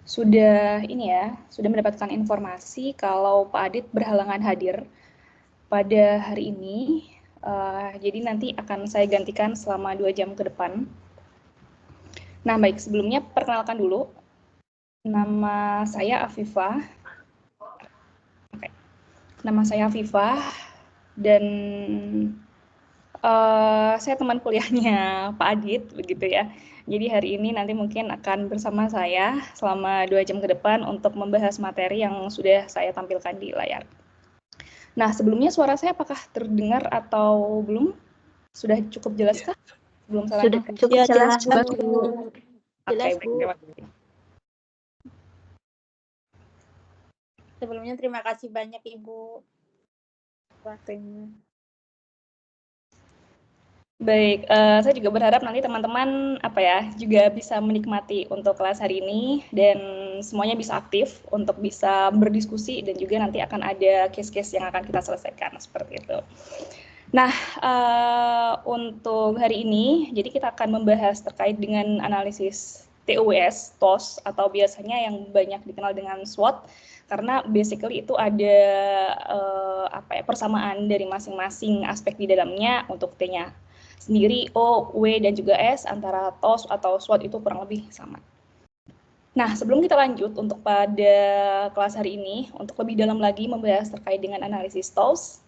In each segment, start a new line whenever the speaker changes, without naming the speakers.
sudah sudah mendapatkan informasi kalau Pak Adit berhalangan hadir pada hari ini. Jadi nanti akan saya gantikan selama 2 jam ke depan. Nah, baik, sebelumnya perkenalkan dulu. Nama saya Afifah. Oke. Nama saya Afifah dan saya teman kuliahnya Pak Adit, begitu ya. Jadi hari ini nanti mungkin akan bersama saya selama 2 jam ke depan untuk membahas materi yang sudah saya tampilkan di layar. Nah, sebelumnya suara saya apakah terdengar atau belum? Sudah cukup jelaskah? Belum salah.
Sudah cukup jelas, Bu.
Oke, baik,
Bu.
terima kasih.
Sebelumnya terima kasih banyak Ibu waktunya.
Baik, saya juga berharap nanti teman-teman juga bisa menikmati untuk kelas hari ini dan semuanya bisa aktif untuk bisa berdiskusi dan juga nanti akan ada case-case yang akan kita selesaikan seperti itu. Nah, untuk hari ini, jadi kita akan membahas terkait dengan analisis TOWS, TOS, atau biasanya yang banyak dikenal dengan SWOT, karena basically itu ada persamaan dari masing-masing aspek di dalamnya. Untuk T-nya sendiri, O, W, dan juga S, antara TOS atau SWOT itu kurang lebih sama. Nah, sebelum kita lanjut untuk pada kelas hari ini, untuk lebih dalam lagi membahas terkait dengan analisis TOS,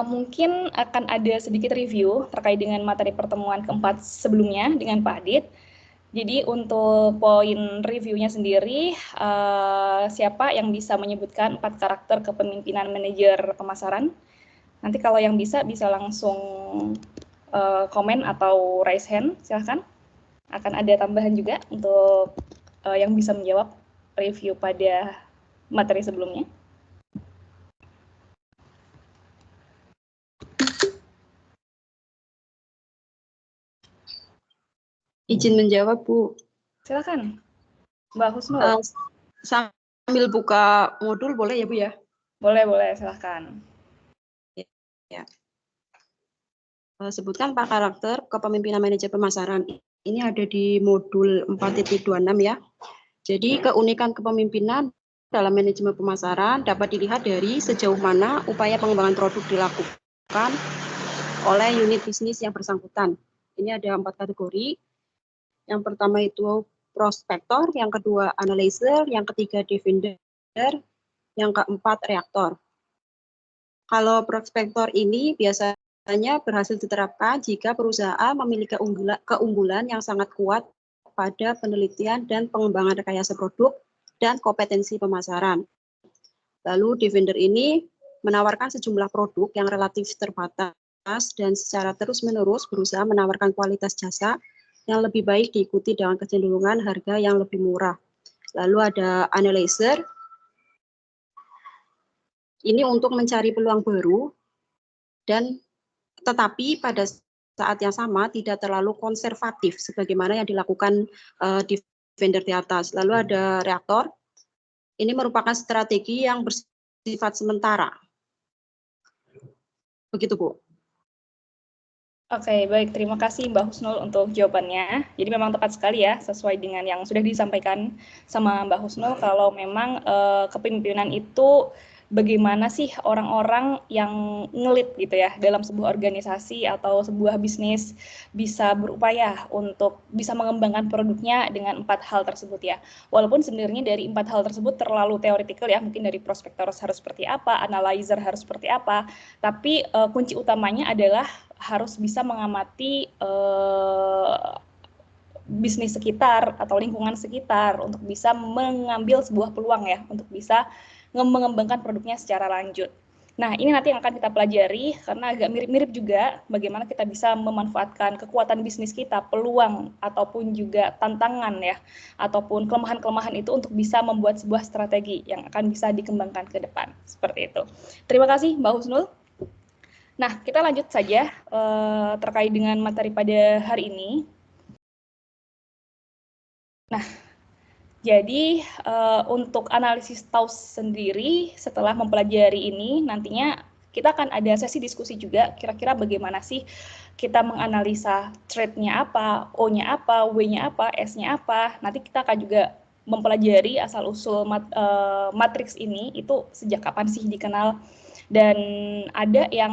mungkin akan ada sedikit review terkait dengan materi pertemuan keempat sebelumnya dengan Pak Adit. Jadi untuk poin reviewnya sendiri, siapa yang bisa menyebutkan 4 karakter kepemimpinan manajer pemasaran? Nanti kalau yang bisa langsung komen atau raise hand, silahkan. Akan ada tambahan juga untuk yang bisa menjawab review pada materi sebelumnya.
Izin menjawab, Bu.
Silakan, Mbak Husnul.
Sambil buka modul boleh ya, Bu ya?
Boleh, silakan.
Ya. Sebutkan 4 karakter kepemimpinan manajer pemasaran. Ini ada di modul 4.26 ya. Jadi keunikan kepemimpinan dalam manajemen pemasaran dapat dilihat dari sejauh mana upaya pengembangan produk dilakukan oleh unit bisnis yang bersangkutan. Ini ada 4 kategori. Yang pertama itu prospektor, yang kedua analyzer, yang ketiga defender, yang keempat reaktor. Kalau prospektor ini biasanya berhasil diterapkan jika perusahaan memiliki keunggulan yang sangat kuat pada penelitian dan pengembangan rekayasa produk dan kompetensi pemasaran. Lalu defender ini menawarkan sejumlah produk yang relatif terbatas dan secara terus-menerus berusaha menawarkan kualitas jasa yang lebih baik diikuti dengan kecenderungan harga yang lebih murah. Lalu ada analyzer. Ini untuk mencari peluang baru dan tetapi pada saat yang sama tidak terlalu konservatif sebagaimana yang dilakukan defender di atas. Lalu ada reaktor. Ini merupakan strategi yang bersifat sementara. Begitu, Bu.
Oke, baik. Terima kasih Mbak Husnul untuk jawabannya. Jadi memang tepat sekali ya, sesuai dengan yang sudah disampaikan sama Mbak Husnul, kalau memang kepemimpinan itu bagaimana sih orang-orang yang ngelit gitu ya dalam sebuah organisasi atau sebuah bisnis bisa berupaya untuk bisa mengembangkan produknya dengan 4 hal tersebut ya. Walaupun sebenarnya dari 4 hal tersebut terlalu teoretikal ya, mungkin dari prospektor harus seperti apa, analyzer harus seperti apa, tapi kunci utamanya adalah harus bisa mengamati bisnis sekitar atau lingkungan sekitar untuk bisa mengambil sebuah peluang ya, untuk bisa mengembangkan produknya secara lanjut. Nah, ini nanti yang akan kita pelajari karena agak mirip-mirip juga bagaimana kita bisa memanfaatkan kekuatan bisnis kita, peluang ataupun juga tantangan ya, ataupun kelemahan-kelemahan itu untuk bisa membuat sebuah strategi yang akan bisa dikembangkan ke depan. Seperti itu. Terima kasih Mbak Husnul. Nah, kita lanjut saja terkait dengan materi pada hari ini. Nah, jadi untuk analisis TOWS sendiri setelah mempelajari ini nantinya kita akan ada sesi diskusi juga, kira-kira bagaimana sih kita menganalisa trade-nya apa, O-nya apa, W-nya apa, S-nya apa. Nanti kita akan juga mempelajari asal-usul matriks ini, itu sejak kapan sih dikenal. Dan ada yang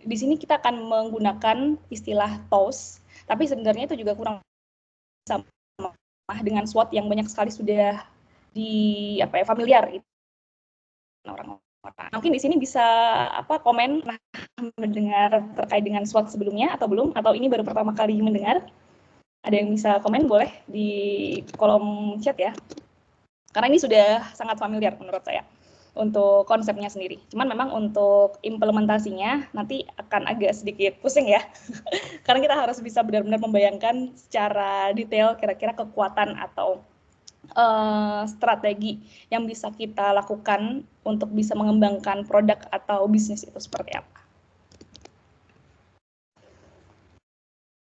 di sini kita akan menggunakan istilah TOS, tapi sebenarnya itu juga kurang sama dengan SWOT yang banyak sekali sudah familiar itu orang-orang. Mungkin di sini bisa komen mendengar terkait dengan SWOT sebelumnya atau belum, atau ini baru pertama kali mendengar. Ada yang bisa komen boleh di kolom chat ya. Karena ini sudah sangat familiar menurut saya untuk konsepnya sendiri. Cuman memang untuk implementasinya nanti akan agak sedikit pusing ya. Karena kita harus bisa benar-benar membayangkan secara detail kira-kira kekuatan atau strategi yang bisa kita lakukan untuk bisa mengembangkan produk atau bisnis itu seperti apa.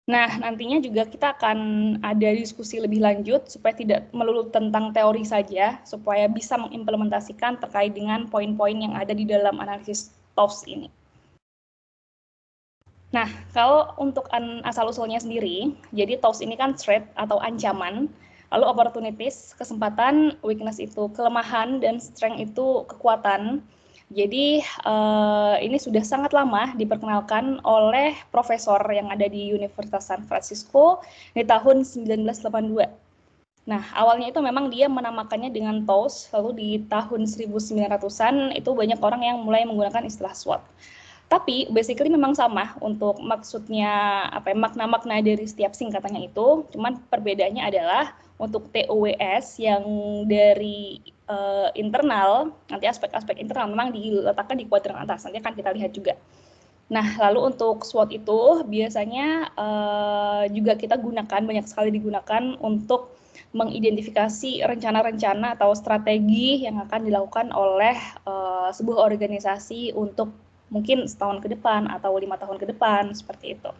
Nah, nantinya juga kita akan ada diskusi lebih lanjut supaya tidak melulu tentang teori saja, supaya bisa mengimplementasikan terkait dengan poin-poin yang ada di dalam analisis TOS ini. Nah, kalau untuk asal-usulnya sendiri, jadi TOS ini kan threat atau ancaman, lalu opportunities, kesempatan, weakness itu kelemahan, dan strength itu kekuatan. Jadi ini sudah sangat lama diperkenalkan oleh profesor yang ada di Universitas San Francisco di tahun 1982. Nah, awalnya itu memang dia menamakannya dengan TOS, lalu di tahun 1900-an itu banyak orang yang mulai menggunakan istilah SWOT. Tapi basically memang sama untuk maksudnya makna-makna dari setiap singkatannya itu, cuman perbedaannya adalah untuk TOWS yang dari internal, nanti aspek-aspek internal memang diletakkan di kuadran atas, nanti akan kita lihat juga. Nah, lalu untuk SWOT itu biasanya juga kita gunakan, banyak sekali digunakan untuk mengidentifikasi rencana-rencana atau strategi yang akan dilakukan oleh sebuah organisasi untuk mungkin setahun ke depan atau 5 tahun ke depan, seperti itu.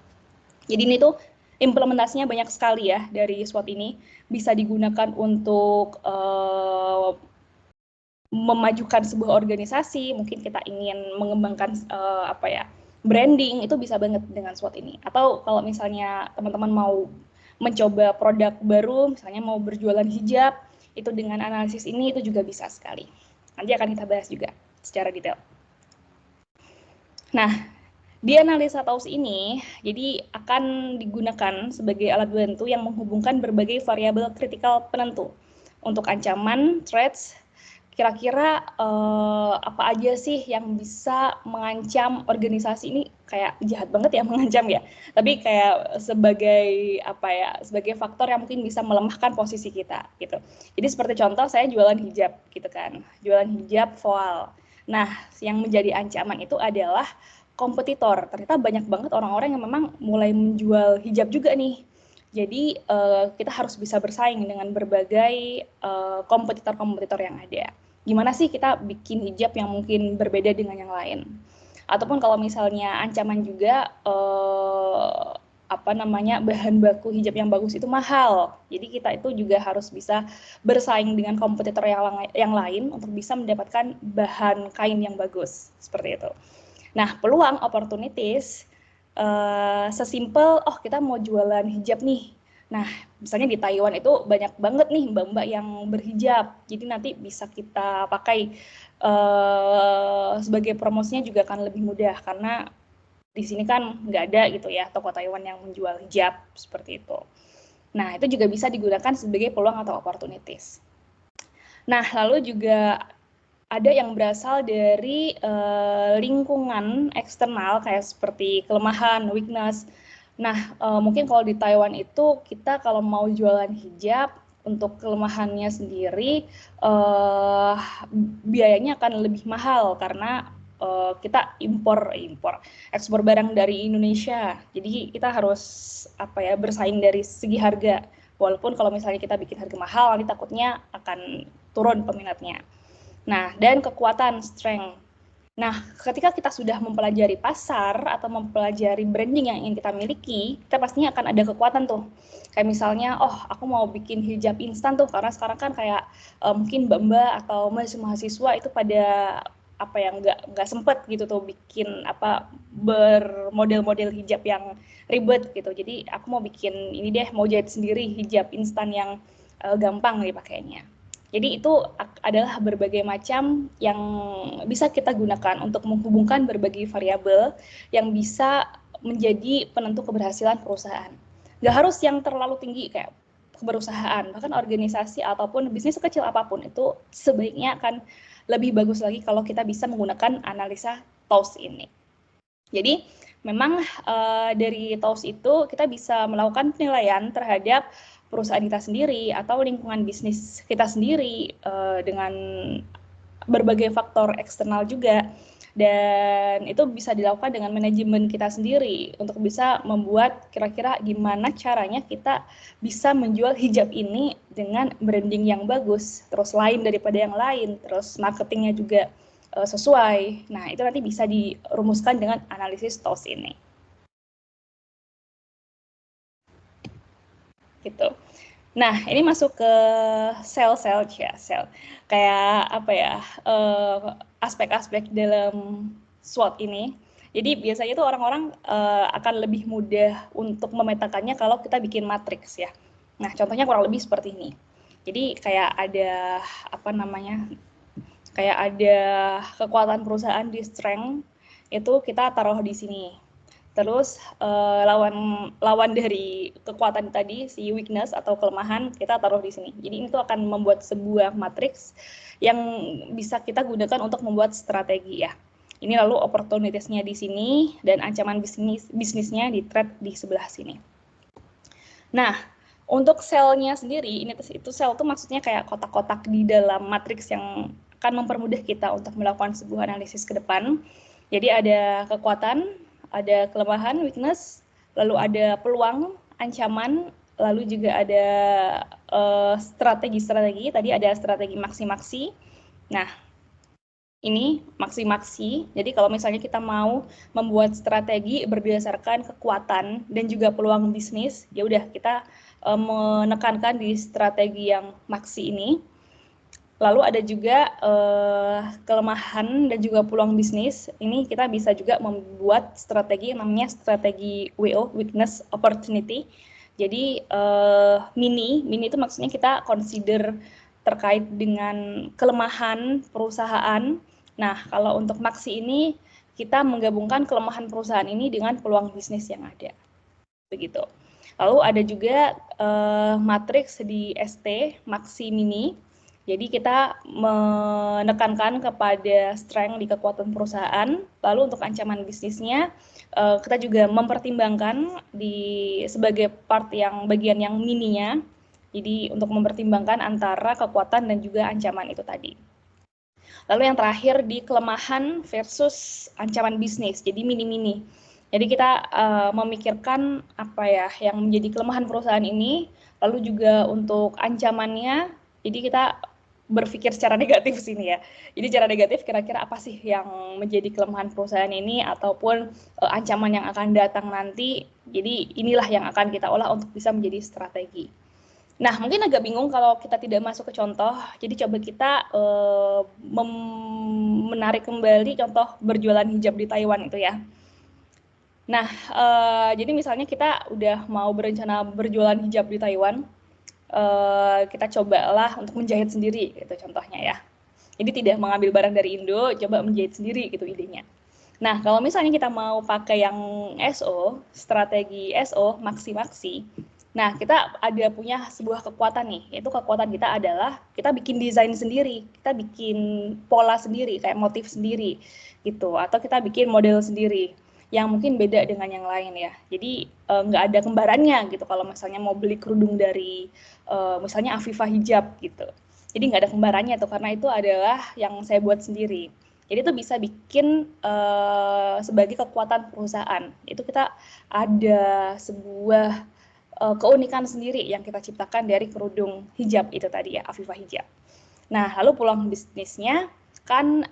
Jadi ini tuh implementasinya banyak sekali ya dari SWOT ini, bisa digunakan untuk memajukan sebuah organisasi, mungkin kita ingin mengembangkan branding, itu bisa banget dengan SWOT ini. Atau kalau misalnya teman-teman mau mencoba produk baru, misalnya mau berjualan hijab, itu dengan analisis ini itu juga bisa sekali. Nanti akan kita bahas juga secara detail. Nah, di analisa TOS ini, jadi akan digunakan sebagai alat bantu yang menghubungkan berbagai variabel kritikal penentu. Untuk ancaman, threats, kira-kira apa aja sih yang bisa mengancam organisasi ini, kayak jahat banget ya mengancam ya, tapi kayak sebagai sebagai faktor yang mungkin bisa melemahkan posisi kita gitu. Jadi seperti contoh saya jualan hijab gitu kan, jualan hijab voal. Nah, yang menjadi ancaman itu adalah kompetitor. Ternyata banyak banget orang-orang yang memang mulai menjual hijab juga nih. Jadi kita harus bisa bersaing dengan berbagai kompetitor-kompetitor yang ada. Gimana sih kita bikin hijab yang mungkin berbeda dengan yang lain? Ataupun kalau misalnya ancaman juga bahan baku hijab yang bagus itu mahal. Jadi kita itu juga harus bisa bersaing dengan kompetitor yang lain untuk bisa mendapatkan bahan kain yang bagus, seperti itu. Nah, peluang opportunities sesimpel, kita mau jualan hijab nih. Nah, misalnya di Taiwan itu banyak banget nih mbak-mbak yang berhijab. Jadi nanti bisa kita pakai sebagai promosinya juga akan lebih mudah karena di sini kan nggak ada gitu ya toko Taiwan yang menjual hijab seperti itu. Nah, itu juga bisa digunakan sebagai peluang atau opportunities. Nah, lalu juga ada yang berasal dari lingkungan eksternal kayak seperti kelemahan, weakness. Nah, mungkin kalau di Taiwan itu kita kalau mau jualan hijab untuk kelemahannya sendiri biayanya akan lebih mahal karena kita ekspor barang dari Indonesia. Jadi kita harus bersaing dari segi harga. Walaupun kalau misalnya kita bikin harga mahal, nanti takutnya akan turun peminatnya. Nah, dan kekuatan, strength. Nah, ketika kita sudah mempelajari pasar atau mempelajari branding yang ingin kita miliki, kita pastinya akan ada kekuatan tuh. Kayak misalnya, aku mau bikin hijab instan tuh, karena sekarang kan kayak mungkin mbak-mbak atau mahasiswa itu pada apa yang nggak sempet gitu tuh bikin apa bermodel-model hijab yang ribet gitu. Jadi aku mau bikin ini deh, mau jahit sendiri hijab instan yang gampang dipakainya. Jadi itu adalah berbagai macam yang bisa kita gunakan untuk menghubungkan berbagai variabel yang bisa menjadi penentu keberhasilan perusahaan. Nggak harus yang terlalu tinggi kayak perusahaan, bahkan organisasi ataupun bisnis sekecil apapun itu sebaiknya akan lebih bagus lagi kalau kita bisa menggunakan analisa TOWS ini. Jadi memang dari TOWS itu kita bisa melakukan penilaian terhadap perusahaan kita sendiri atau lingkungan bisnis kita sendiri dengan berbagai faktor eksternal juga, dan itu bisa dilakukan dengan manajemen kita sendiri untuk bisa membuat kira-kira gimana caranya kita bisa menjual hijab ini dengan branding yang bagus, terus lain daripada yang lain, terus marketingnya juga sesuai. Nah, itu nanti bisa dirumuskan dengan analisis TOWS ini. Gitu. Nah, ini masuk ke sel. Kayak apa ya, aspek-aspek dalam SWOT ini. Jadi biasanya tuh orang-orang akan lebih mudah untuk memetakannya kalau kita bikin matriks ya. Nah, contohnya kurang lebih seperti ini. Jadi kayak ada apa namanya? Kayak ada kekuatan perusahaan di strength, itu kita taruh di sini. Terus lawan dari kekuatan tadi, si weakness atau kelemahan, kita taruh di sini. Jadi itu akan membuat sebuah matriks yang bisa kita gunakan untuk membuat strategi ya. Ini lalu opportunities-nya di sini dan ancaman bisnisnya di thread di sebelah sini. Nah, untuk selnya sendiri, itu sel itu maksudnya kayak kotak-kotak di dalam matriks yang akan mempermudah kita untuk melakukan sebuah analisis ke depan. Jadi ada kekuatan, ada kelemahan, weakness, lalu ada peluang, ancaman, lalu juga ada strategi-strategi. Tadi ada strategi maksi-maksi. Nah, ini maksi-maksi. Jadi kalau misalnya kita mau membuat strategi berdasarkan kekuatan dan juga peluang bisnis, ya udah kita menekankan di strategi yang maksi ini. Lalu ada juga kelemahan dan juga peluang bisnis. Ini kita bisa juga membuat strategi yang namanya strategi WO, weakness opportunity. Jadi mini itu maksudnya kita consider terkait dengan kelemahan perusahaan. Nah, kalau untuk maksi ini kita menggabungkan kelemahan perusahaan ini dengan peluang bisnis yang ada. Begitu. Lalu ada juga matriks di ST, maksi mini. Jadi kita menekankan kepada strength di kekuatan perusahaan, lalu untuk ancaman bisnisnya kita juga mempertimbangkan sebagai bagian yang mininya. Jadi untuk mempertimbangkan antara kekuatan dan juga ancaman itu tadi. Lalu yang terakhir di kelemahan versus ancaman bisnis, jadi mini-mini. Jadi kita memikirkan apa ya yang menjadi kelemahan perusahaan ini, lalu juga untuk ancamannya. Jadi kita berpikir secara negatif sini ya. Jadi secara negatif kira-kira apa sih yang menjadi kelemahan perusahaan ini ataupun ancaman yang akan datang nanti. Jadi inilah yang akan kita olah untuk bisa menjadi strategi. Nah, mungkin agak bingung kalau kita tidak masuk ke contoh. Jadi coba kita menarik kembali contoh berjualan hijab di Taiwan itu ya. Nah, jadi misalnya kita udah mau berencana berjualan hijab di Taiwan. Kita cobalah untuk menjahit sendiri gitu contohnya ya. Jadi tidak mengambil barang dari Indo, coba menjahit sendiri gitu idenya. Nah, kalau misalnya kita mau pakai yang SO, strategi SO, maksi-maksi, nah kita ada punya sebuah kekuatan nih, yaitu kekuatan kita adalah kita bikin desain sendiri, kita bikin pola sendiri, kayak motif sendiri gitu, atau kita bikin model sendiri yang mungkin beda dengan yang lain ya. Jadi nggak ada kembarannya gitu kalau misalnya mau beli kerudung dari misalnya Afifah Hijab gitu. Jadi nggak ada kembarannya tuh karena itu adalah yang saya buat sendiri. Jadi itu bisa bikin sebagai kekuatan perusahaan. Itu kita ada sebuah keunikan sendiri yang kita ciptakan dari kerudung hijab itu tadi ya, Afifah Hijab. Nah, lalu peluang bisnisnya kan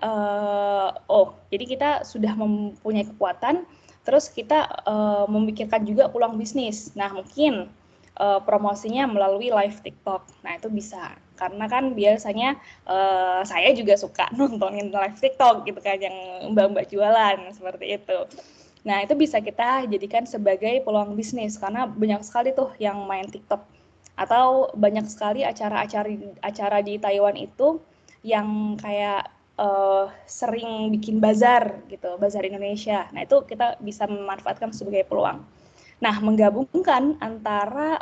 jadi kita sudah mempunyai kekuatan, terus kita memikirkan juga peluang bisnis. Nah, mungkin promosinya melalui live TikTok. Nah, itu bisa. Karena kan biasanya saya juga suka nontonin live TikTok gitu kan, yang mbak-mbak jualan, seperti itu. Nah, itu bisa kita jadikan sebagai peluang bisnis, karena banyak sekali tuh yang main TikTok. Atau banyak sekali acara di Taiwan itu yang kayak sering bikin bazar gitu, bazar Indonesia. Nah, itu kita bisa memanfaatkan sebagai peluang. Nah, menggabungkan antara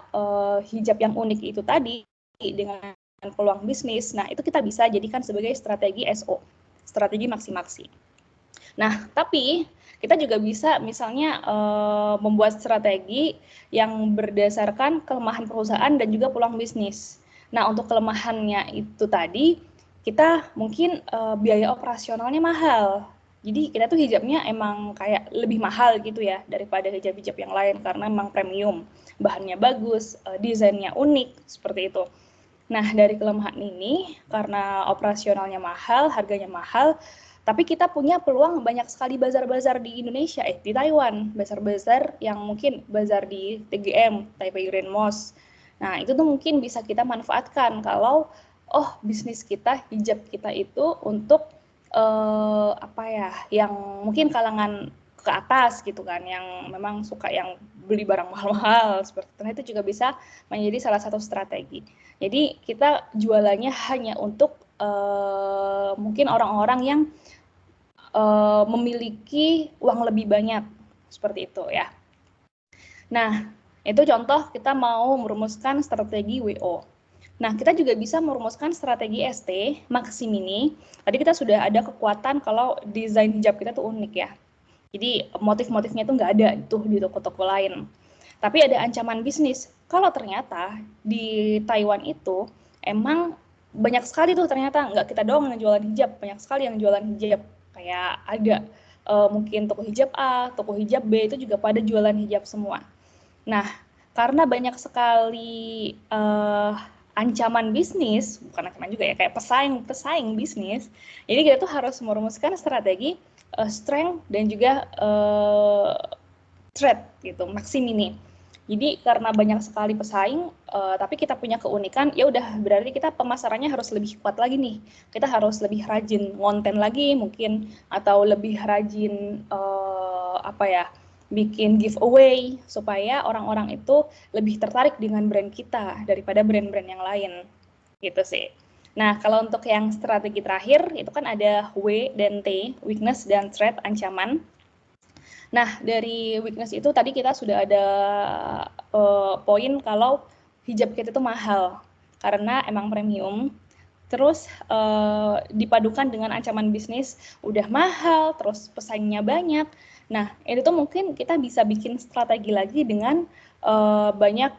hijab yang unik itu tadi dengan peluang bisnis, nah itu kita bisa jadikan sebagai strategi SO, strategi maksi-maksi. Nah, tapi kita juga bisa misalnya membuat strategi yang berdasarkan kelemahan perusahaan dan juga peluang bisnis. Nah, untuk kelemahannya itu tadi, kita mungkin biaya operasionalnya mahal. Jadi kita tuh hijabnya emang kayak lebih mahal gitu ya daripada hijab-hijab yang lain karena emang premium, bahannya bagus, desainnya unik, seperti itu. Nah, dari kelemahan ini, karena operasionalnya mahal, harganya mahal, tapi kita punya peluang banyak sekali bazar-bazar di Indonesia, di Taiwan, bazar-bazar yang mungkin bazar di TGM, Taipei Grand Mosque. Nah, itu tuh mungkin bisa kita manfaatkan kalau, bisnis kita, hijab kita itu untuk yang mungkin kalangan ke atas gitu kan, yang memang suka yang beli barang mahal-mahal seperti itu. Nah, itu juga bisa menjadi salah satu strategi. Jadi kita jualannya hanya untuk mungkin orang-orang yang memiliki uang lebih banyak, seperti itu ya. Nah, itu contoh kita mau merumuskan strategi WO. Nah, kita juga bisa merumuskan strategi ST, Maximini. Tadi kita sudah ada kekuatan kalau desain hijab kita tuh unik ya. Jadi motif-motifnya itu nggak ada tuh di toko-toko lain. Tapi ada ancaman bisnis. Kalau ternyata di Taiwan itu emang banyak sekali tuh ternyata, nggak kita doang yang jualan hijab, banyak sekali yang jualan hijab. Kayak ada mungkin toko hijab A, toko hijab B itu juga pada jualan hijab semua. Nah, karena banyak sekali ancaman bisnis, bukan ancaman juga ya, kayak pesaing bisnis. Jadi kita tuh harus merumuskan strategi strength dan juga threat gitu, maksimini. Jadi karena banyak sekali pesaing, tapi kita punya keunikan, ya udah berarti kita pemasarannya harus lebih kuat lagi nih. Kita harus lebih rajin konten lagi mungkin, atau lebih rajin bikin giveaway supaya orang-orang itu lebih tertarik dengan brand kita daripada brand-brand yang lain, gitu sih. Nah, kalau untuk yang strategi terakhir, itu kan ada W dan T, weakness dan threat, ancaman. Nah, dari weakness itu tadi kita sudah ada poin kalau hijab kita itu mahal, karena emang premium. Terus dipadukan dengan ancaman bisnis, udah mahal, terus pesaingnya banyak. Nah, itu tuh mungkin kita bisa bikin strategi lagi dengan banyak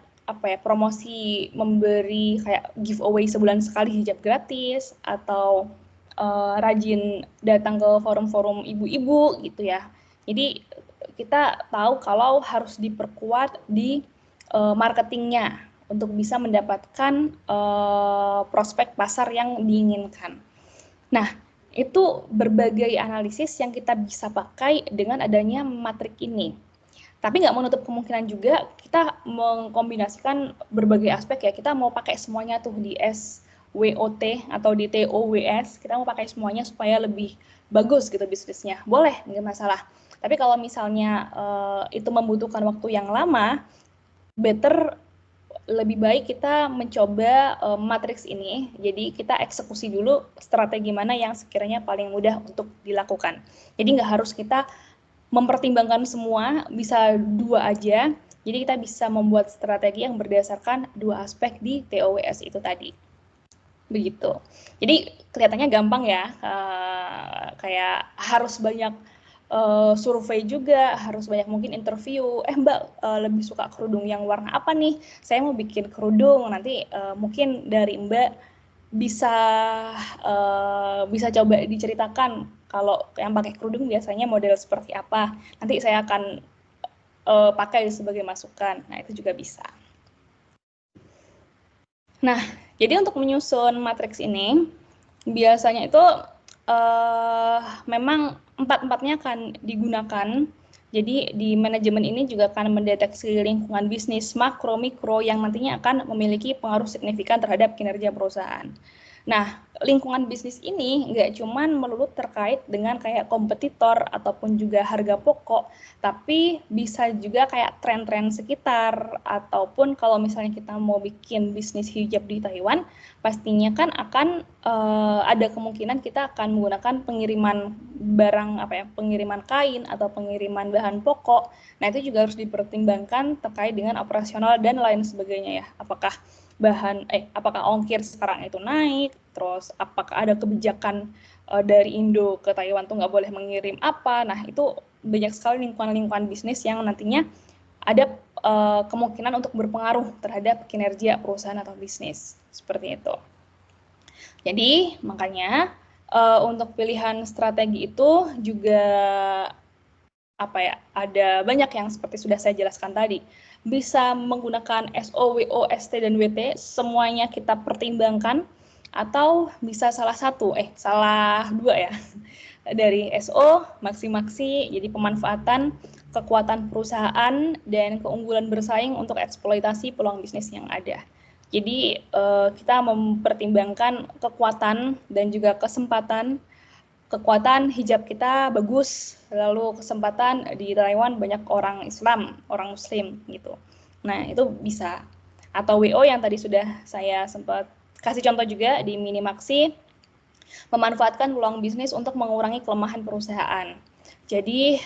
promosi, memberi kayak giveaway sebulan sekali hijab gratis, atau rajin datang ke forum-forum ibu-ibu gitu ya. Jadi kita tahu kalau harus diperkuat di marketingnya untuk bisa mendapatkan prospek pasar yang diinginkan. Nah, itu berbagai analisis yang kita bisa pakai dengan adanya matrik ini. Tapi nggak menutup kemungkinan juga kita mengkombinasikan berbagai aspek ya. Kita mau pakai semuanya tuh di SWOT atau di TOWS. Kita mau pakai semuanya supaya lebih bagus gitu bisnisnya. Boleh, nggak masalah. Tapi kalau misalnya itu membutuhkan waktu yang lama, better lebih baik kita mencoba matriks ini. Jadi kita eksekusi dulu strategi mana yang sekiranya paling mudah untuk dilakukan. Jadi nggak harus kita mempertimbangkan semua, bisa 2 aja. Jadi kita bisa membuat strategi yang berdasarkan 2 aspek di TOWS itu tadi. Begitu. Jadi kelihatannya gampang ya, kayak harus banyak survei juga, harus banyak mungkin interview, Mbak lebih suka kerudung yang warna apa nih? Saya mau bikin kerudung, nanti mungkin dari Mbak bisa coba diceritakan kalau yang pakai kerudung biasanya model seperti apa. Nanti saya akan pakai sebagai masukan. Nah, itu juga bisa. Nah, jadi untuk menyusun matriks ini, biasanya itu memang 4-4-nya akan digunakan Jadi di manajemen ini juga akan mendeteksi lingkungan bisnis makro, mikro yang nantinya akan memiliki pengaruh signifikan terhadap kinerja perusahaan. Nah, lingkungan bisnis ini nggak cuman melulu terkait dengan kayak kompetitor ataupun juga harga pokok, tapi bisa juga kayak tren-tren sekitar, ataupun kalau misalnya kita mau bikin bisnis hijab di Taiwan, pastinya kan akan ada kemungkinan kita akan menggunakan pengiriman barang pengiriman kain atau pengiriman bahan pokok. Nah, itu juga harus dipertimbangkan terkait dengan operasional dan lain sebagainya ya. Apakah ongkir sekarang itu naik, terus apakah ada kebijakan dari Indo ke Taiwan tuh nggak boleh mengirim apa. Nah, itu banyak sekali lingkungan-lingkungan bisnis yang nantinya ada kemungkinan untuk berpengaruh terhadap kinerja perusahaan atau bisnis. Seperti itu. Jadi, makanya untuk pilihan strategi itu juga ada banyak yang seperti sudah saya jelaskan tadi. Bisa menggunakan SO, WO, ST, dan WT, semuanya kita pertimbangkan, atau bisa salah dua ya. Dari SO, maksi-maksi, jadi pemanfaatan kekuatan perusahaan dan keunggulan bersaing untuk eksploitasi peluang bisnis yang ada. Jadi kita mempertimbangkan kekuatan dan juga kesempatan. Kekuatan hijab kita bagus, lalu kesempatan di Taiwan banyak orang Islam, orang Muslim gitu. Nah, itu bisa. Atau WO yang tadi sudah saya sempat kasih contoh juga di Minimaksi, memanfaatkan peluang bisnis untuk mengurangi kelemahan perusahaan. Jadi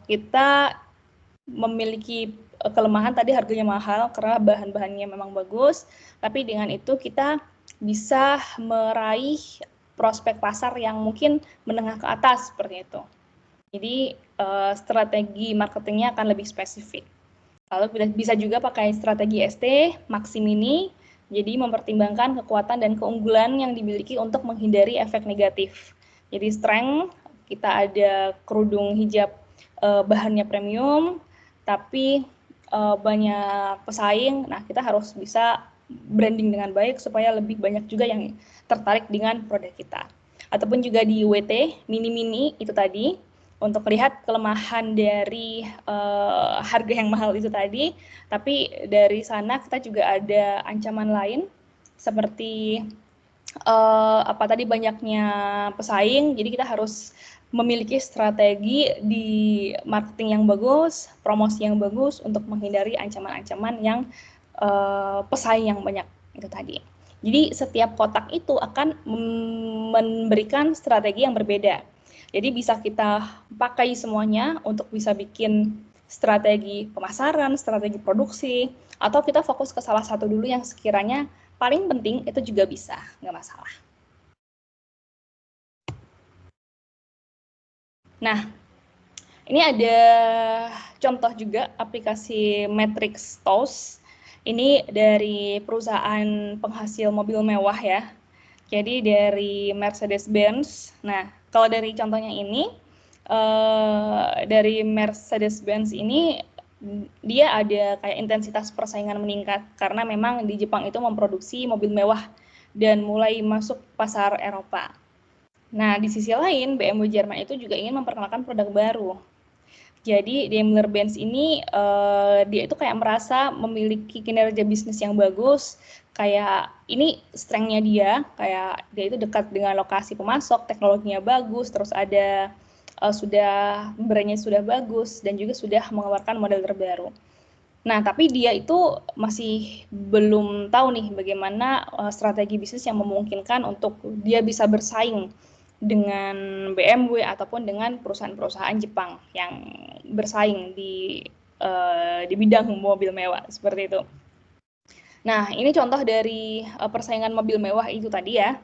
kita memiliki kelemahan tadi harganya mahal karena bahan-bahannya memang bagus, tapi dengan itu kita bisa meraih prospek pasar yang mungkin menengah ke atas seperti itu. Jadi strategi marketingnya akan lebih spesifik. Lalu bisa juga pakai strategi ST, Maxi Mini, jadi mempertimbangkan kekuatan dan keunggulan yang dimiliki untuk menghindari efek negatif. Jadi strength, kita ada kerudung hijab bahannya premium, tapi banyak pesaing, nah kita harus bisa branding dengan baik supaya lebih banyak juga yang tertarik dengan produk kita. Ataupun juga di WT, mini-mini itu tadi, untuk lihat kelemahan dari harga yang mahal itu tadi, tapi dari sana kita juga ada ancaman lain, seperti banyaknya pesaing, jadi kita harus memiliki strategi di marketing yang bagus, promosi yang bagus untuk menghindari ancaman-ancaman yang pesaing yang banyak itu tadi. Jadi setiap kotak itu akan memberikan strategi yang berbeda. Jadi bisa kita pakai semuanya untuk bisa bikin strategi pemasaran, strategi produksi, atau kita fokus ke salah satu dulu yang sekiranya paling penting, itu juga bisa, nggak masalah. Nah, ini ada contoh juga aplikasi Matrix Toast. Ini dari perusahaan penghasil mobil mewah ya. Jadi dari Mercedes-Benz. Nah, kalau dari contohnya ini, dari Mercedes-Benz ini, dia ada kayak intensitas persaingan meningkat karena memang di Jepang itu memproduksi mobil mewah dan mulai masuk pasar Eropa. Nah, di sisi lain, BMW Jerman itu juga ingin memperkenalkan produk baru. Jadi Daimler-Benz ini dia itu kayak merasa memiliki kinerja bisnis yang bagus, kayak ini strength-nya dia, kayak dia itu dekat dengan lokasi pemasok, teknologinya bagus, terus ada brand-nya sudah bagus, dan juga sudah mengeluarkan model terbaru. Nah, tapi dia itu masih belum tahu nih bagaimana strategi bisnis yang memungkinkan untuk dia bisa bersaing dengan BMW ataupun dengan perusahaan-perusahaan Jepang yang bersaing di bidang mobil mewah seperti itu. Nah, ini contoh dari persaingan mobil mewah itu tadi ya.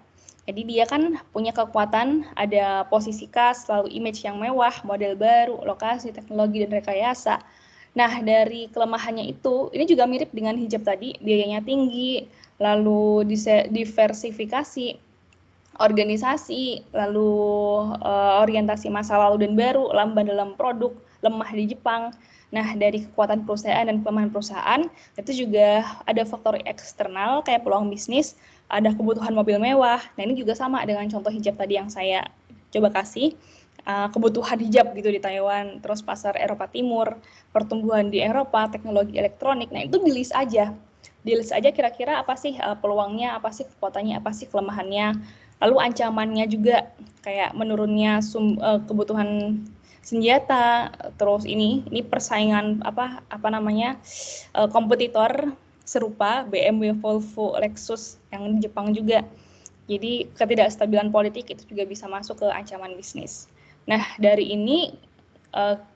Jadi dia kan punya kekuatan, ada posisi khas, lalu image yang mewah, model baru, lokasi, teknologi, dan rekayasa. Nah, dari kelemahannya itu, ini juga mirip dengan hijab tadi, biayanya tinggi, lalu diversifikasi, organisasi, lalu orientasi masa lalu dan baru, lamban dalam produk, lemah di Jepang. Nah, dari kekuatan perusahaan dan kelemahan perusahaan, itu juga ada faktor eksternal kayak peluang bisnis, ada kebutuhan mobil mewah. Nah, ini juga sama dengan contoh hijab tadi yang saya coba kasih. kebutuhan hijab gitu di Taiwan, terus pasar Eropa Timur, pertumbuhan di Eropa, teknologi elektronik. Nah, itu di-list aja. Di-list aja kira-kira apa sih peluangnya, apa sih kekuatannya, apa sih kelemahannya. Lalu ancamannya juga kayak menurunnya kebutuhan senjata, terus ini persaingan apa namanya kompetitor serupa BMW, Volvo, Lexus yang di Jepang juga. Jadi ketidakstabilan politik itu juga bisa masuk ke ancaman bisnis. Nah, dari ini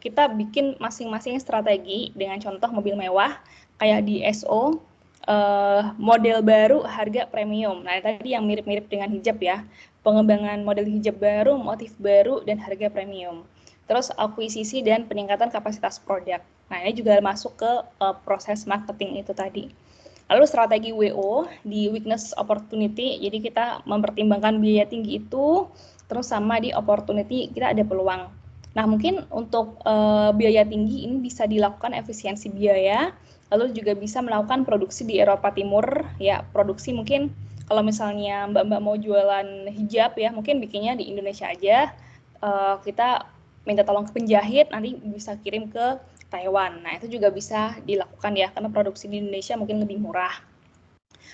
kita bikin masing-masing strategi dengan contoh mobil mewah kayak di SO, model baru harga premium. Nah, tadi yang mirip-mirip dengan hijab ya, pengembangan model hijab baru, motif baru, dan harga premium. Terus akuisisi dan peningkatan kapasitas produk. Nah, ini juga masuk ke proses marketing itu tadi. Lalu strategi WO di weakness opportunity, jadi kita mempertimbangkan biaya tinggi itu, terus sama di opportunity kita ada peluang. Nah, mungkin untuk biaya tinggi ini bisa dilakukan efisiensi biaya, lalu juga bisa melakukan produksi di Eropa Timur, ya produksi mungkin kalau misalnya mbak-mbak mau jualan hijab ya, mungkin bikinnya di Indonesia aja, kita minta tolong ke penjahit, nanti bisa kirim ke Taiwan. Nah, itu juga bisa dilakukan ya, karena produksi di Indonesia mungkin lebih murah.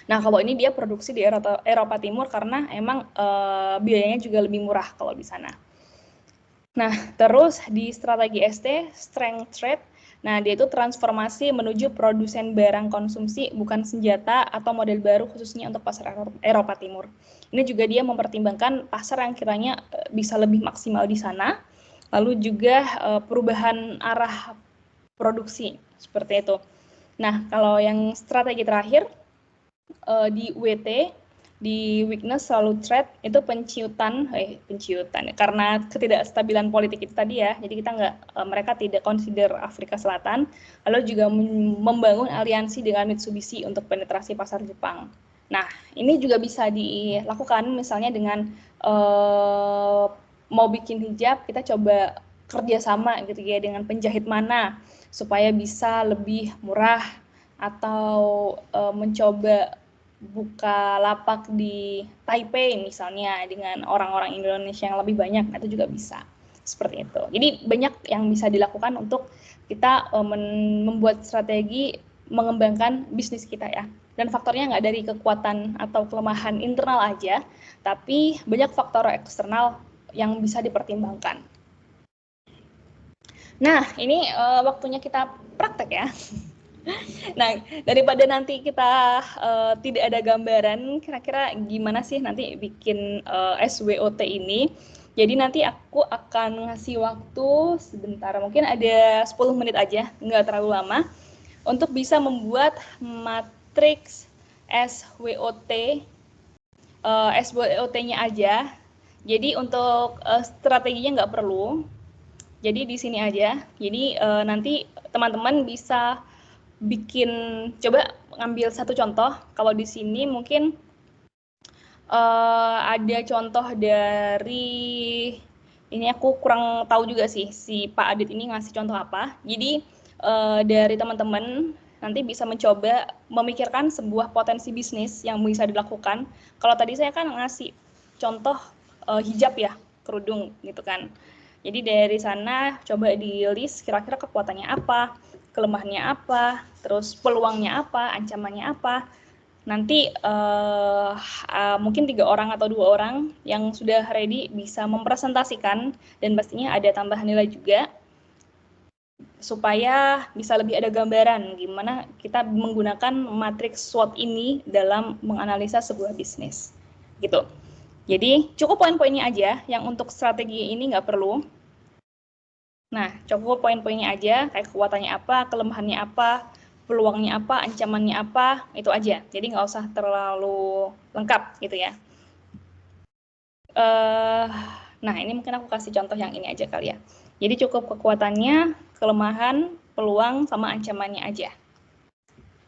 Nah, kalau ini dia produksi di Eropa Timur karena emang biayanya juga lebih murah kalau di sana. Nah, terus di strategi ST, strength trade, nah dia itu transformasi menuju produsen barang konsumsi bukan senjata atau model baru khususnya untuk pasar Eropa Timur. Ini juga dia mempertimbangkan pasar yang kiranya bisa lebih maksimal di sana, lalu juga perubahan arah produksi, seperti itu. Nah, kalau yang strategi terakhir, di WT, di weakness selalu threat, itu penciutan, karena ketidakstabilan politik itu tadi ya, jadi kita mereka tidak consider Afrika Selatan, lalu juga membangun aliansi dengan Mitsubishi untuk penetrasi pasar Jepang. Nah, ini juga bisa dilakukan misalnya dengan mau bikin hijab, kita coba kerjasama gitu ya dengan penjahit mana supaya bisa lebih murah, atau mencoba buka lapak di Taipei misalnya dengan orang-orang Indonesia yang lebih banyak, itu juga bisa seperti itu. Jadi banyak yang bisa dilakukan untuk kita membuat strategi mengembangkan bisnis kita ya. Dan faktornya nggak dari kekuatan atau kelemahan internal aja, tapi banyak faktor eksternal yang bisa dipertimbangkan. Nah, ini waktunya kita praktek ya. Nah, daripada nanti kita tidak ada gambaran, kira-kira gimana sih nanti bikin SWOT ini. Jadi nanti aku akan ngasih waktu sebentar, mungkin ada 10 menit aja, nggak terlalu lama, untuk bisa membuat matriks SWOT, SWOT-nya aja. Jadi untuk strateginya nggak perlu, jadi di sini aja. Jadi nanti teman-teman bisa bikin, coba ngambil satu contoh. Kalau di sini mungkin ada contoh dari, ini aku kurang tahu juga sih si Pak Adit ini ngasih contoh apa. Jadi dari teman-teman nanti bisa mencoba memikirkan sebuah potensi bisnis yang bisa dilakukan. Kalau tadi saya kan ngasih contoh hijab ya, kerudung gitu kan. Jadi dari sana coba di list kira-kira kekuatannya apa, kelemahannya apa, terus peluangnya apa, ancamannya apa. Nanti mungkin 3 orang atau 2 orang yang sudah ready bisa mempresentasikan, dan pastinya ada tambahan nilai juga supaya bisa lebih ada gambaran gimana kita menggunakan matriks SWOT ini dalam menganalisa sebuah bisnis gitu. Jadi cukup poin-poinnya aja, yang untuk strategi ini nggak perlu. Nah, cukup poin-poinnya aja, kayak kekuatannya apa, kelemahannya apa, peluangnya apa, ancamannya apa, itu aja. Jadi nggak usah terlalu lengkap gitu ya. Nah, ini mungkin aku kasih contoh yang ini aja kali ya. Jadi cukup kekuatannya, kelemahan, peluang, sama ancamannya aja.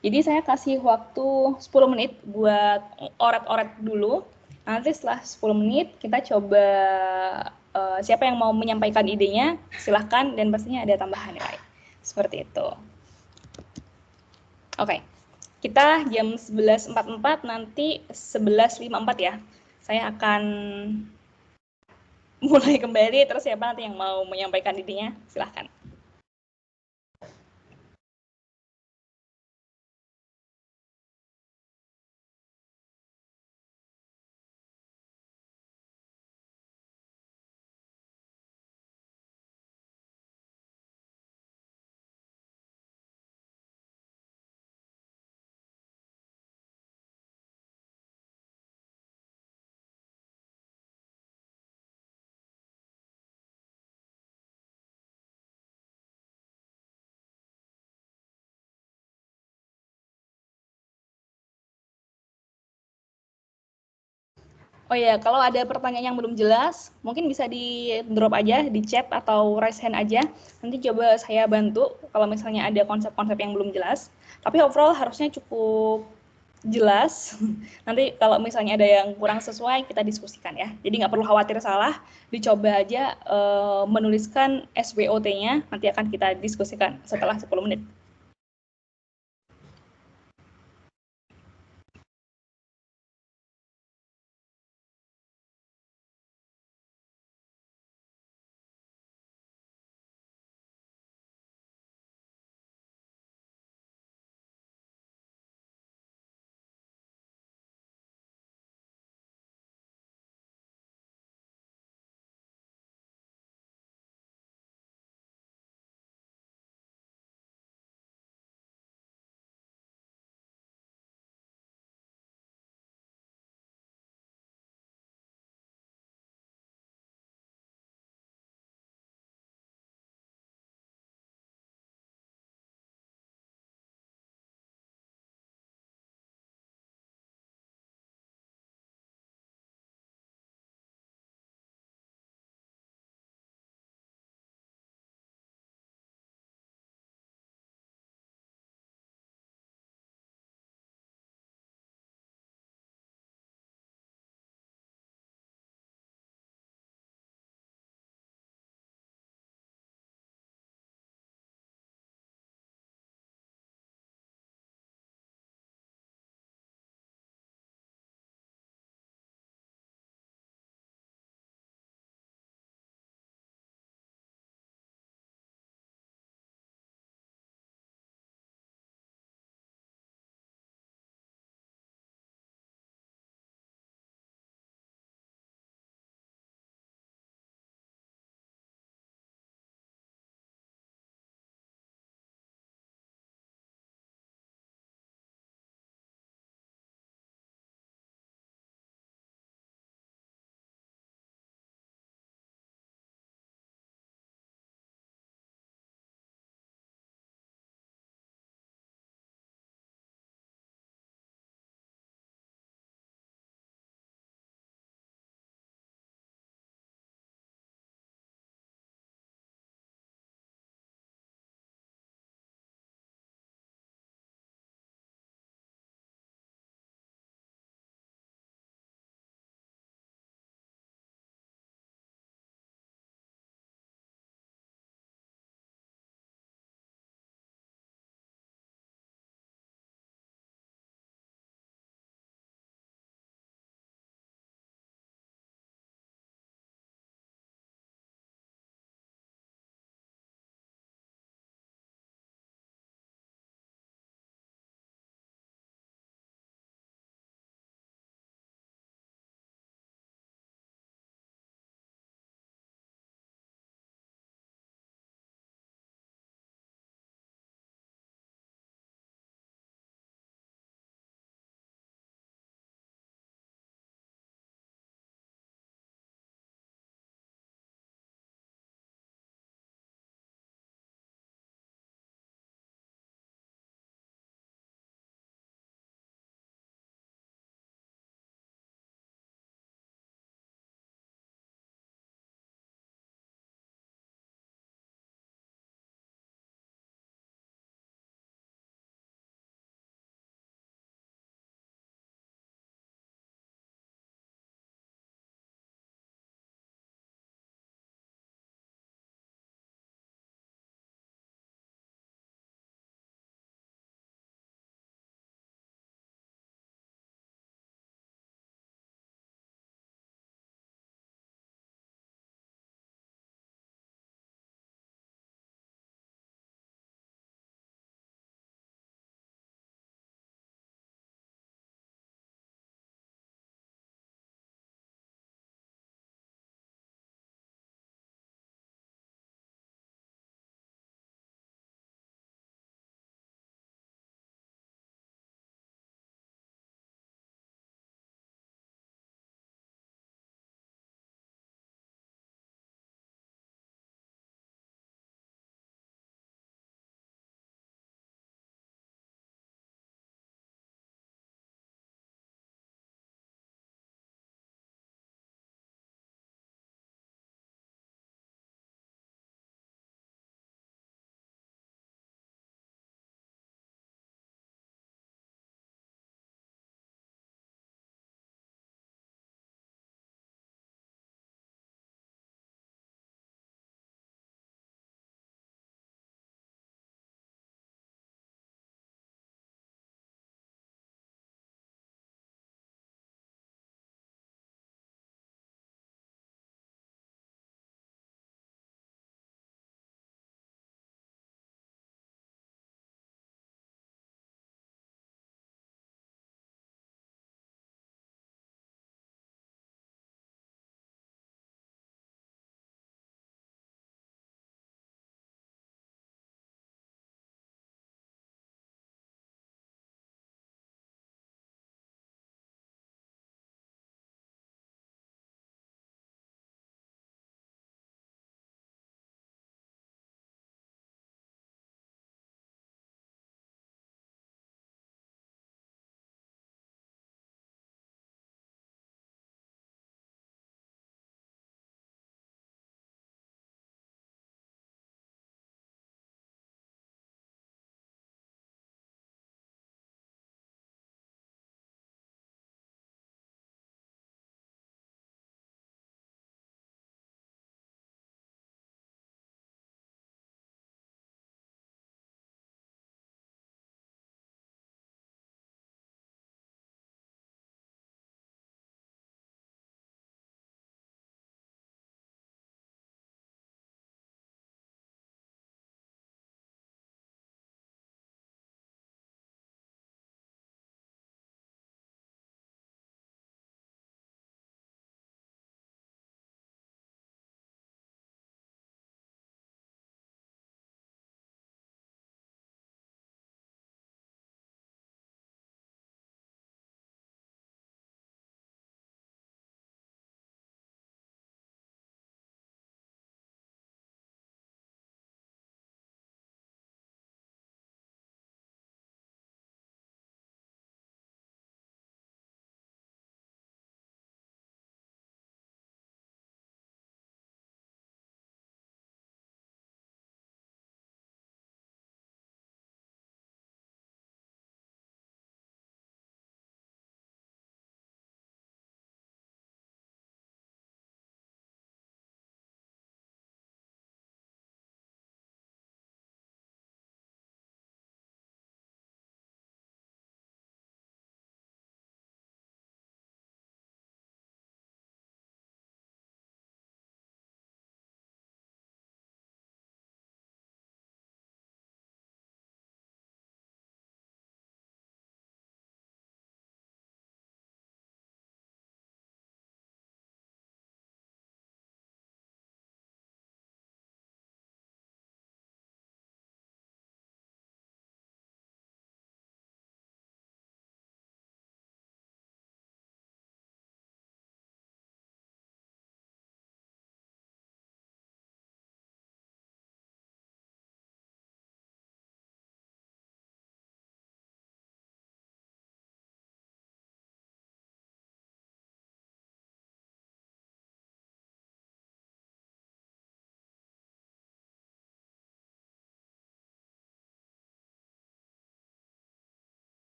Jadi saya kasih waktu 10 menit buat oret-oret dulu. Nanti setelah 10 menit kita coba siapa yang mau menyampaikan idenya, silahkan, dan pastinya ada tambahan nilai. Seperti itu. Oke, kita jam 11.44, nanti 11.54 ya. Saya akan mulai kembali, terus siapa nanti yang mau menyampaikan idenya, silahkan. Oh ya, kalau ada pertanyaan yang belum jelas, mungkin bisa di-drop aja di chat atau raise hand aja. Nanti coba saya bantu kalau misalnya ada konsep-konsep yang belum jelas. Tapi overall harusnya cukup jelas. Nanti kalau misalnya ada yang kurang sesuai, kita diskusikan ya. Jadi nggak perlu khawatir salah, dicoba aja menuliskan SWOT-nya, nanti akan kita diskusikan setelah 10 menit.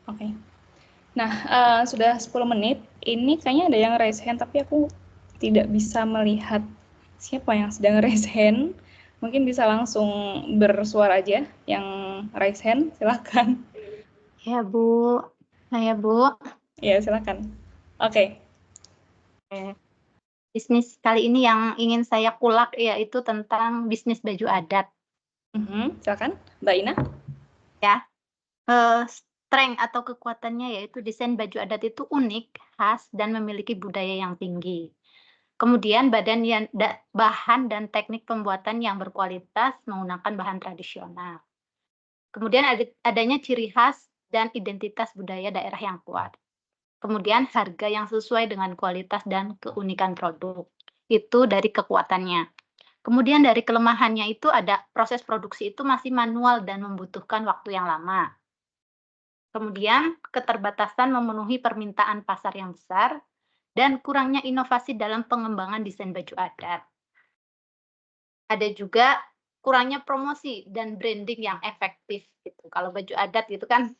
Oke. Nah, sudah 10 menit. Ini kayaknya ada yang raise hand, tapi aku tidak bisa melihat siapa yang sedang raise hand. Mungkin bisa langsung bersuara aja yang raise hand, silakan.
Ya, Bu. Saya, Bu.
Ya, silakan. Oke.
Bisnis kali ini yang ingin saya kulik yaitu tentang bisnis baju adat.
Silakan, Mbak Ina.
Ya. Strength atau kekuatannya yaitu desain baju adat itu unik, khas, dan memiliki budaya yang tinggi. Kemudian bahan dan teknik pembuatan yang berkualitas menggunakan bahan tradisional. Kemudian adanya ciri khas dan identitas budaya daerah yang kuat. Kemudian harga yang sesuai dengan kualitas dan keunikan produk. Itu dari kekuatannya. Kemudian dari kelemahannya itu ada proses produksi itu masih manual dan membutuhkan waktu yang lama. Kemudian keterbatasan memenuhi permintaan pasar yang besar dan kurangnya inovasi dalam pengembangan desain baju adat. Ada juga kurangnya promosi dan branding yang efektif gitu. Kalau baju adat gitu kan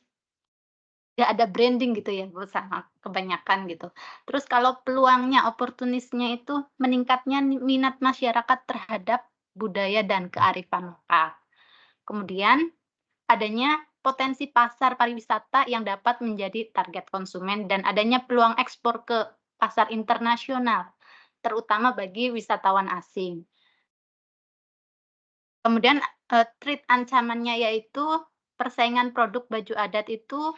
nggak ada branding gitu ya, Bu, sama kebanyakan gitu. Terus kalau peluangnya, opportunisnya itu meningkatnya minat masyarakat terhadap budaya dan kearifan lokal. Kemudian adanya potensi pasar pariwisata yang dapat menjadi target konsumen dan adanya peluang ekspor ke pasar internasional, terutama bagi wisatawan asing. Kemudian threat ancamannya yaitu persaingan produk baju adat itu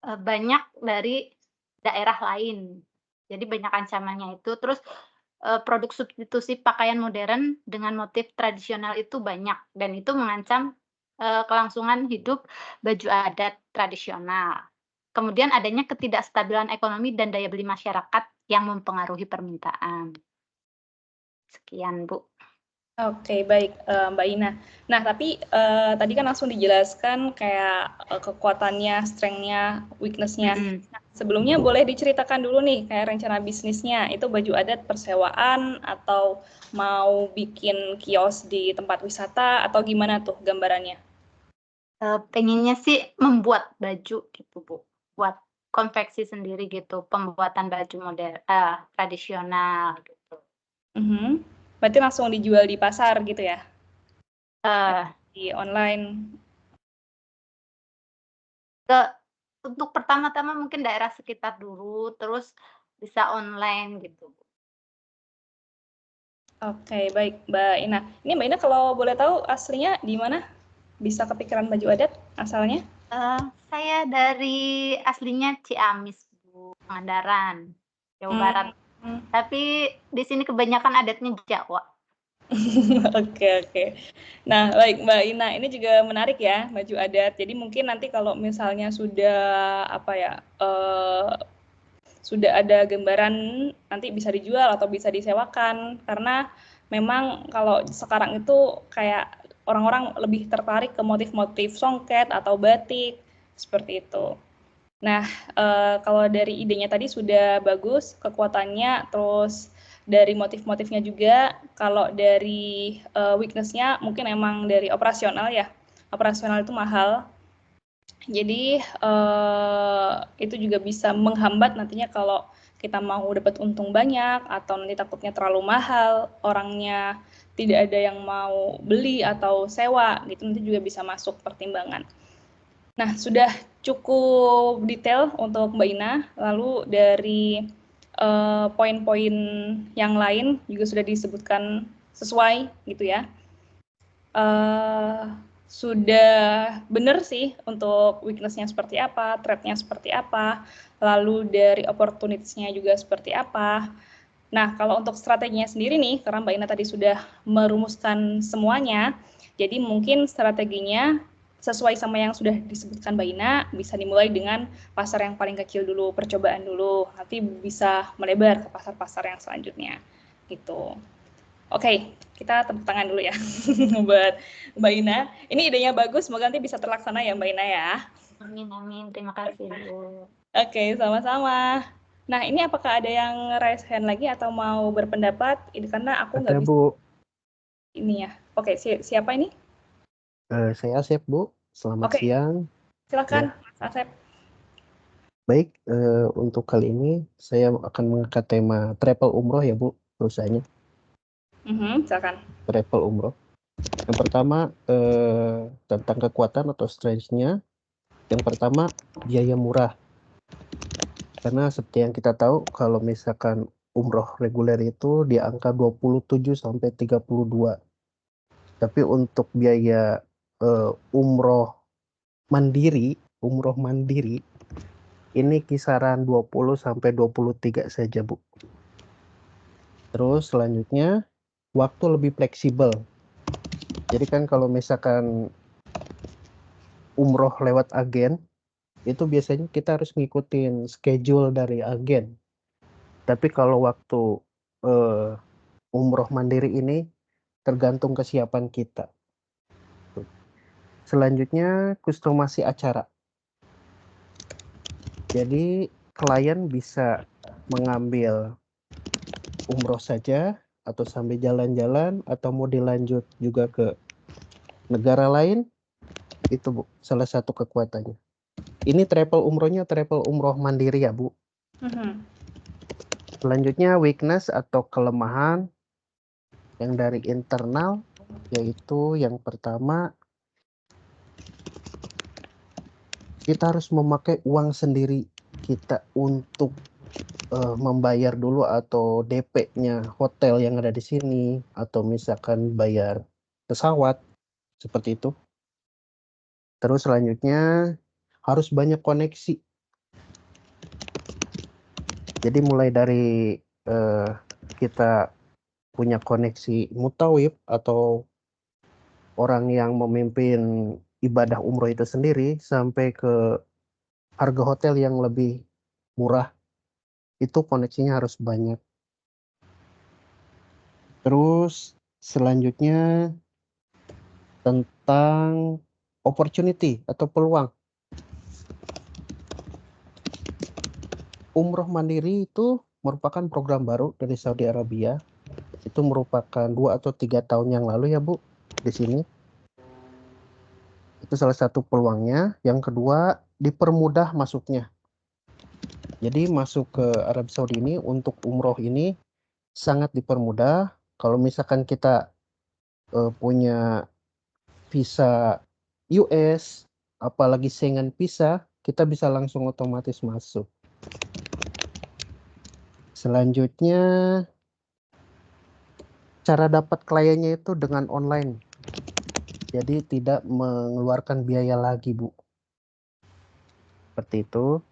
banyak dari daerah lain. Jadi banyak ancamannya itu. Terus produk substitusi pakaian modern dengan motif tradisional itu banyak dan itu mengancam kelangsungan hidup baju adat tradisional. Kemudian adanya ketidakstabilan ekonomi dan daya beli masyarakat yang mempengaruhi permintaan. Sekian, Bu.
Oke, baik, Mbak Ina. Nah, tapi tadi kan langsung dijelaskan kayak kekuatannya, strength-nya, weakness-nya. Sebelumnya boleh diceritakan dulu nih kayak rencana bisnisnya. Itu baju adat persewaan atau mau bikin kios di tempat wisata atau gimana tuh gambarannya?
Pengennya sih membuat baju gitu, Bu. Buat konveksi sendiri gitu, pembuatan baju tradisional gitu.
Berarti langsung dijual di pasar gitu ya?
Eh,
Di online?
Untuk pertama-tama mungkin daerah sekitar dulu, terus bisa online gitu.
Oke, baik, Mbak Ina. Ini Mbak Ina kalau boleh tahu aslinya di mana? Bisa kepikiran baju adat asalnya?
Saya dari aslinya Ciamis, Bu, Pangandaran, Jawa Barat. Tapi di sini kebanyakan adatnya Jawa.
Oke. Nah, baik Mbak Ina, ini juga menarik ya baju adat. Jadi mungkin nanti kalau misalnya sudah sudah ada gambaran nanti bisa dijual atau bisa disewakan karena memang kalau sekarang itu kayak orang-orang lebih tertarik ke motif-motif songket atau batik seperti itu. Nah, kalau dari idenya tadi sudah bagus, kekuatannya, terus dari motif-motifnya juga, kalau dari weakness-nya mungkin emang dari operasional ya, operasional itu mahal, jadi itu juga bisa menghambat nantinya kalau kita mau dapat untung banyak atau nanti takutnya terlalu mahal, orangnya tidak ada yang mau beli atau sewa, gitu nanti juga bisa masuk pertimbangan. Nah, sudah cukup detail untuk Mbak Ina. Lalu dari poin-poin yang lain juga sudah disebutkan sesuai gitu ya. Sudah benar sih untuk weakness-nya seperti apa, threat-nya seperti apa, lalu dari opportunities-nya juga seperti apa. Nah, kalau untuk strateginya sendiri nih, karena Mbak Ina tadi sudah merumuskan semuanya, jadi mungkin strateginya sesuai sama yang sudah disebutkan Mbak Ina, bisa dimulai dengan pasar yang paling kecil dulu, percobaan dulu, nanti bisa melebar ke pasar-pasar yang selanjutnya, gitu. Oke, kita tepuk tangan dulu ya buat Mbak Ina. Ini idenya bagus, semoga nanti bisa terlaksana ya Mbak Ina ya.
Amin. Terima kasih, Bu.
Oke, sama-sama. Nah, ini apakah ada yang raise hand lagi atau mau berpendapat? Ini karena aku nggak
Ada,
bisa
Bu.
ini ya. Oke, siapa ini?
Saya Asep, Bu. Selamat
Oke,
siang.
silakan,
Ya.
Mas Asep.
Baik, untuk kali ini saya akan mengangkat tema travel umroh ya Bu, perusahaannya
Silakan.
travel umroh. Yang pertama tentang kekuatan atau strength-nya. Yang pertama biaya murah. Karena seperti yang kita tahu kalau misalkan umroh reguler itu di angka 27 sampai 32. Tapi untuk biaya umroh mandiri ini kisaran 20 sampai 23 saja, Bu. Terus selanjutnya waktu lebih fleksibel. Jadi kan kalau misalkan umroh lewat agen, itu biasanya kita harus ngikutin schedule dari agen. Tapi kalau waktu umroh mandiri ini tergantung kesiapan kita. Selanjutnya kustomasi acara. Jadi klien bisa mengambil umroh saja atau sambil jalan-jalan atau mau dilanjut juga ke negara lain, itu Bu, salah satu kekuatannya. Ini travel umrohnya travel umroh mandiri ya Bu. Selanjutnya weakness atau kelemahan yang dari internal, yaitu yang pertama kita harus memakai uang sendiri kita untuk membayar dulu atau DP-nya hotel yang ada di sini atau misalkan bayar pesawat seperti itu. Terus selanjutnya harus banyak koneksi. Jadi mulai dari kita punya koneksi mutawif atau orang yang memimpin ibadah umroh itu sendiri sampai ke harga hotel yang lebih murah, itu koneksinya harus banyak. Terus selanjutnya tentang opportunity atau peluang. Umroh mandiri itu merupakan program baru dari Saudi Arabia. Itu merupakan 2 atau 3 tahun yang lalu ya Bu, di sini. Itu salah satu peluangnya. Yang kedua, dipermudah masuknya. Jadi masuk ke Arab Saudi ini untuk umroh ini sangat dipermudah. Kalau misalkan kita punya visa US, apalagi Schengen visa, kita bisa langsung otomatis masuk. Selanjutnya, cara dapat kliennya itu dengan online. Jadi tidak mengeluarkan biaya lagi, Bu. Seperti itu.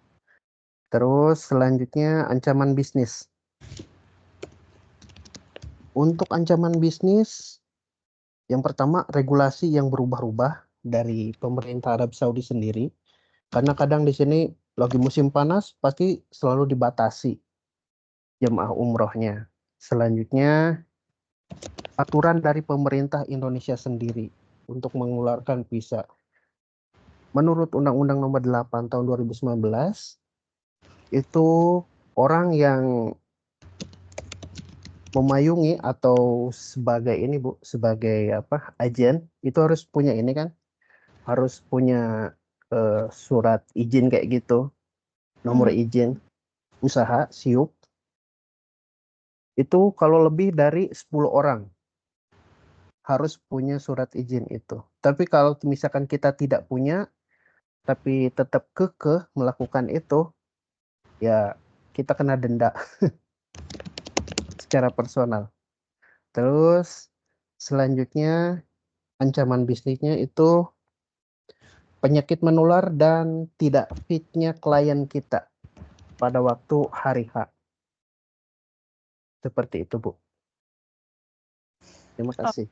Terus selanjutnya ancaman bisnis. Untuk ancaman bisnis, yang pertama regulasi yang berubah-ubah dari pemerintah Arab Saudi sendiri. Karena kadang di sini lagi musim panas pasti selalu dibatasi jemaah umrohnya. Selanjutnya aturan dari pemerintah Indonesia sendiri untuk mengeluarkan visa. Menurut Undang-Undang Nomor 8 tahun 2019 itu orang yang memayungi atau sebagai ini Bu, sebagai agen itu harus punya ini kan, harus punya surat izin kayak gitu, nomor izin usaha SIUP. Itu kalau lebih dari 10 orang harus punya surat izin itu. Tapi kalau misalkan kita tidak punya tapi tetap kekeh melakukan itu, ya kita kena denda secara personal. Terus selanjutnya ancaman bisnisnya itu penyakit menular dan tidak fitnya klien kita pada waktu hari H. Seperti itu, Bu. Terima kasih.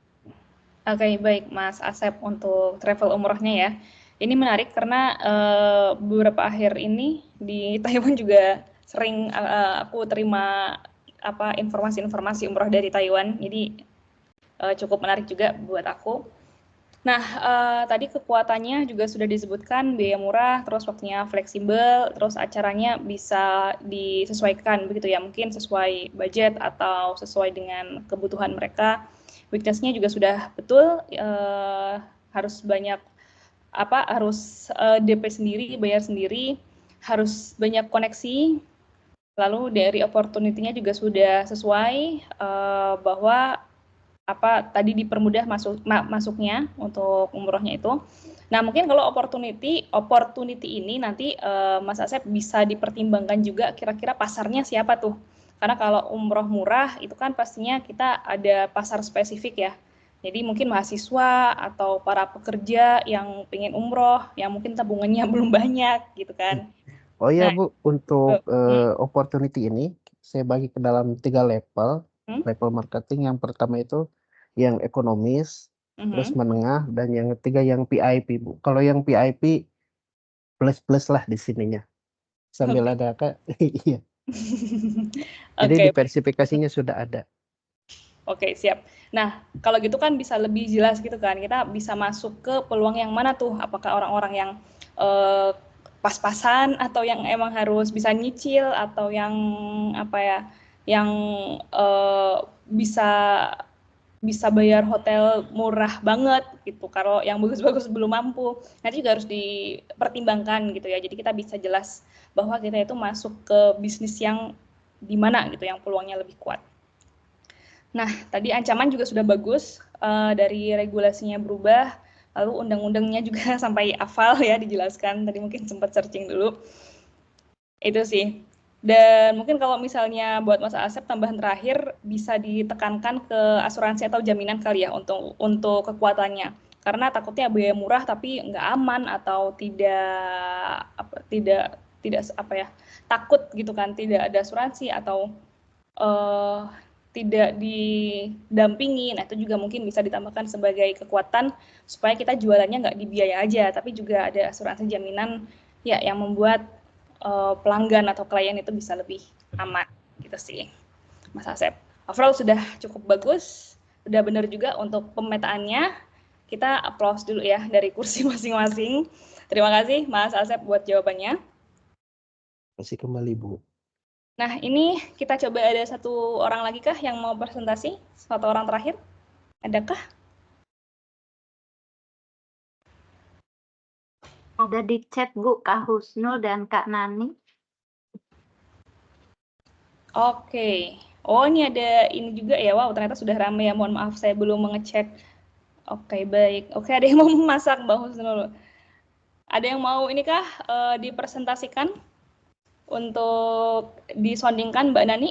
Oke, baik Mas Asep untuk travel umrohnya ya. Ini menarik karena beberapa akhir ini di Taiwan juga sering aku terima informasi-informasi umroh dari Taiwan. Jadi cukup menarik juga buat aku. Nah, tadi kekuatannya juga sudah disebutkan, biaya murah, terus waktunya fleksibel, terus acaranya bisa disesuaikan begitu ya, mungkin sesuai budget atau sesuai dengan kebutuhan mereka. Weakness-nya juga sudah betul, harus banyak harus DP sendiri, bayar sendiri. harus banyak koneksi. Lalu dari opportunity-nya juga sudah sesuai, bahwa tadi dipermudah masuknya untuk umrohnya itu. Nah, mungkin kalau opportunity ini nanti Mas Asep bisa dipertimbangkan juga kira-kira pasarnya siapa tuh. Karena kalau umroh murah itu kan pastinya kita ada pasar spesifik ya. Jadi mungkin mahasiswa atau para pekerja yang pengen umroh, yang mungkin tabungannya belum banyak gitu kan.
Oh ya
Nah,
Bu, untuk opportunity ini saya bagi ke dalam 3 level. Level marketing yang pertama itu yang ekonomis, terus menengah, dan yang ketiga yang PIP Bu. Kalau yang PIP plus lah di sininya. Sambil ada iya. Jadi
Oke.
diversifikasinya sudah ada.
Oke, siap. Nah, kalau gitu kan bisa lebih jelas gitu kan, kita bisa masuk ke peluang yang mana tuh, apakah orang-orang yang pas-pasan atau yang emang harus bisa nyicil atau yang yang bisa bayar hotel murah banget gitu. Kalau yang bagus-bagus belum mampu, nanti juga harus dipertimbangkan gitu ya. Jadi kita bisa jelas bahwa kita itu masuk ke bisnis yang di mana gitu, yang peluangnya lebih kuat. Nah, tadi ancaman juga sudah bagus, dari regulasinya berubah, lalu undang-undangnya juga sampai hafal ya dijelaskan, tadi mungkin sempat searching dulu. Itu sih. Dan mungkin kalau misalnya buat Mas Asep tambahan terakhir, bisa ditekankan ke asuransi atau jaminan kali ya untuk kekuatannya. Karena takutnya biaya murah tapi nggak aman atau takut gitu kan, tidak ada asuransi atau tidak didampingi. Nah, itu juga mungkin bisa ditambahkan sebagai kekuatan supaya kita jualannya nggak di biaya aja, tapi juga ada asuransi jaminan ya yang membuat pelanggan atau klien itu bisa lebih aman gitu sih, Mas Asep. Overall sudah cukup bagus, sudah benar juga untuk pemetaannya. Kita applause dulu ya dari kursi masing-masing. Terima kasih Mas Asep buat jawabannya.
Masih kembali Bu.
Nah, ini kita coba ada satu orang lagi kah yang mau presentasi? Satu orang terakhir? Adakah?
Ada di chat Bu, Kak Husnul dan Kak Nani.
Oke. Oh, ini ada ini juga ya. Wow, ternyata sudah ramai ya. Mohon maaf, saya belum mengecek. Oke, baik. Oke, ada yang mau memasak, Mbak Husnul. Ada yang mau ini kah dipresentasikan untuk disondingkan, Mbak Nani?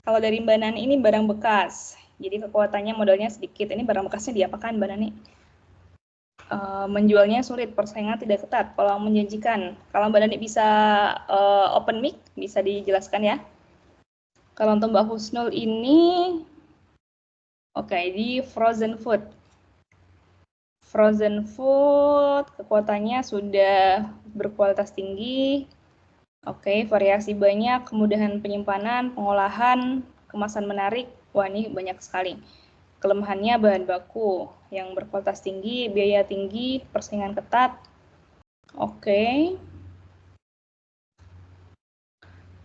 Kalau dari Mbak Nani ini barang bekas. Jadi kekuatannya modalnya sedikit. Ini barang bekasnya diapakan, Mbak Nani? Menjualnya sulit, persaingan tidak ketat, peluang menjanjikan. Kalau Mbak Nani bisa open mic, bisa dijelaskan ya. Kalau untuk Mbak Husnul ini, oke, di frozen food. Frozen food, kekuatannya sudah berkualitas tinggi. Oke, variasi banyak, kemudahan penyimpanan, pengolahan, kemasan menarik. Wah, ini banyak sekali. Kelemahannya bahan baku yang berkualitas tinggi, biaya tinggi, persaingan ketat. Oke.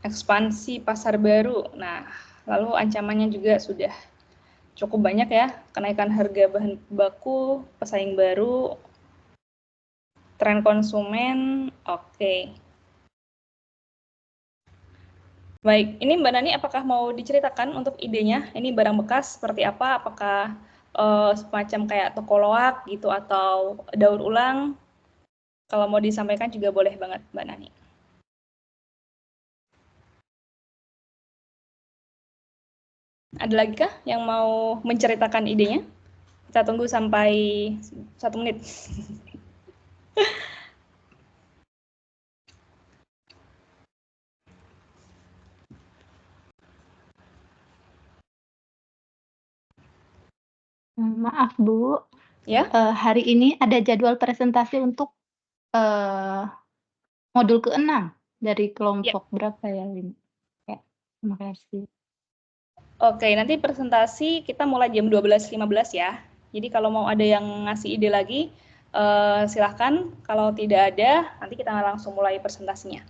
Ekspansi pasar baru. Nah, lalu ancamannya juga sudah cukup banyak ya, kenaikan harga bahan baku, pesaing baru, tren konsumen. Oke. Baik, ini Mbak Nani apakah mau diceritakan untuk idenya? Ini barang bekas seperti apa? Apakah semacam kayak toko loak gitu atau daur ulang? Kalau mau disampaikan juga boleh banget Mbak Nani. Ada lagi kah yang mau menceritakan idenya? Kita tunggu sampai 1 menit.
Maaf Bu,
Ya?
hari ini ada jadwal presentasi untuk modul ke-6 dari kelompok berapa ya ini? Ya, terima kasih.
Oke, nanti presentasi kita mulai jam 12.15 ya. Jadi kalau mau ada yang ngasih ide lagi, silahkan. Kalau tidak ada, nanti kita langsung mulai presentasinya.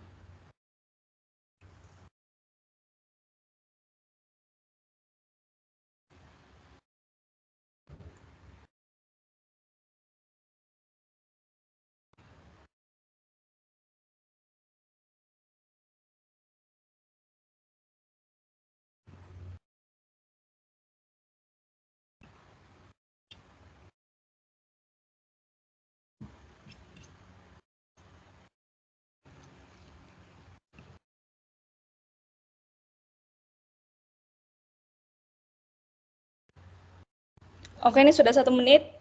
Oke, ini sudah 1 menit.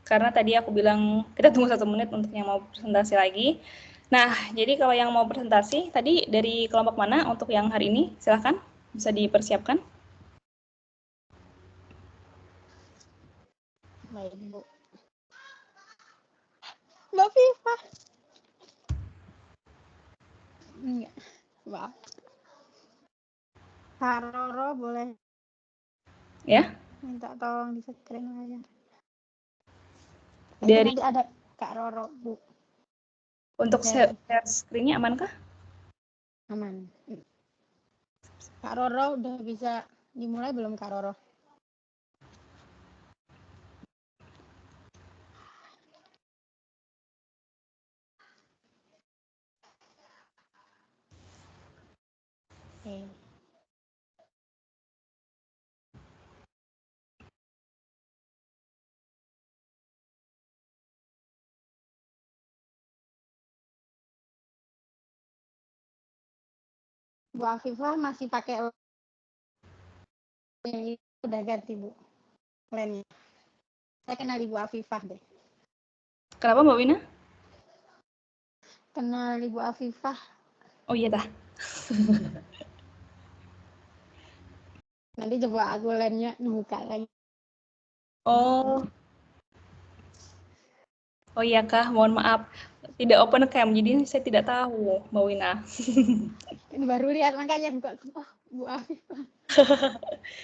Karena tadi aku bilang kita tunggu 1 menit untuk yang mau presentasi lagi. Nah, jadi kalau yang mau presentasi tadi dari kelompok mana untuk yang hari ini? Silahkan, bisa dipersiapkan.
Baik, Bu. Mbak Viva. Enggak, Mbak. Kak Roro boleh
Ya,
minta tolong di screen aja.
dari
Nanti ada Kak Roro, Bu.
untuk
Dari
share screen-nya amankah?
aman. Kak Roro udah bisa dimulai belum, Kak Roro? Oke. Bu Afifah masih pakai yang itu, udah ganti, Bu. Lainnya. Saya kenal Ibu Afifah deh.
Kenapa Mbak Wina?
Kenal Ibu Afifah.
Oh iya dah.
Nanti coba aku lainnya buka lagi.
Oh. Oh iya kah, mohon maaf. Tidak open cam, jadi saya tidak tahu Mbak Wina.
Ini baru lihat makanya buka. Oh, Bu Afifah.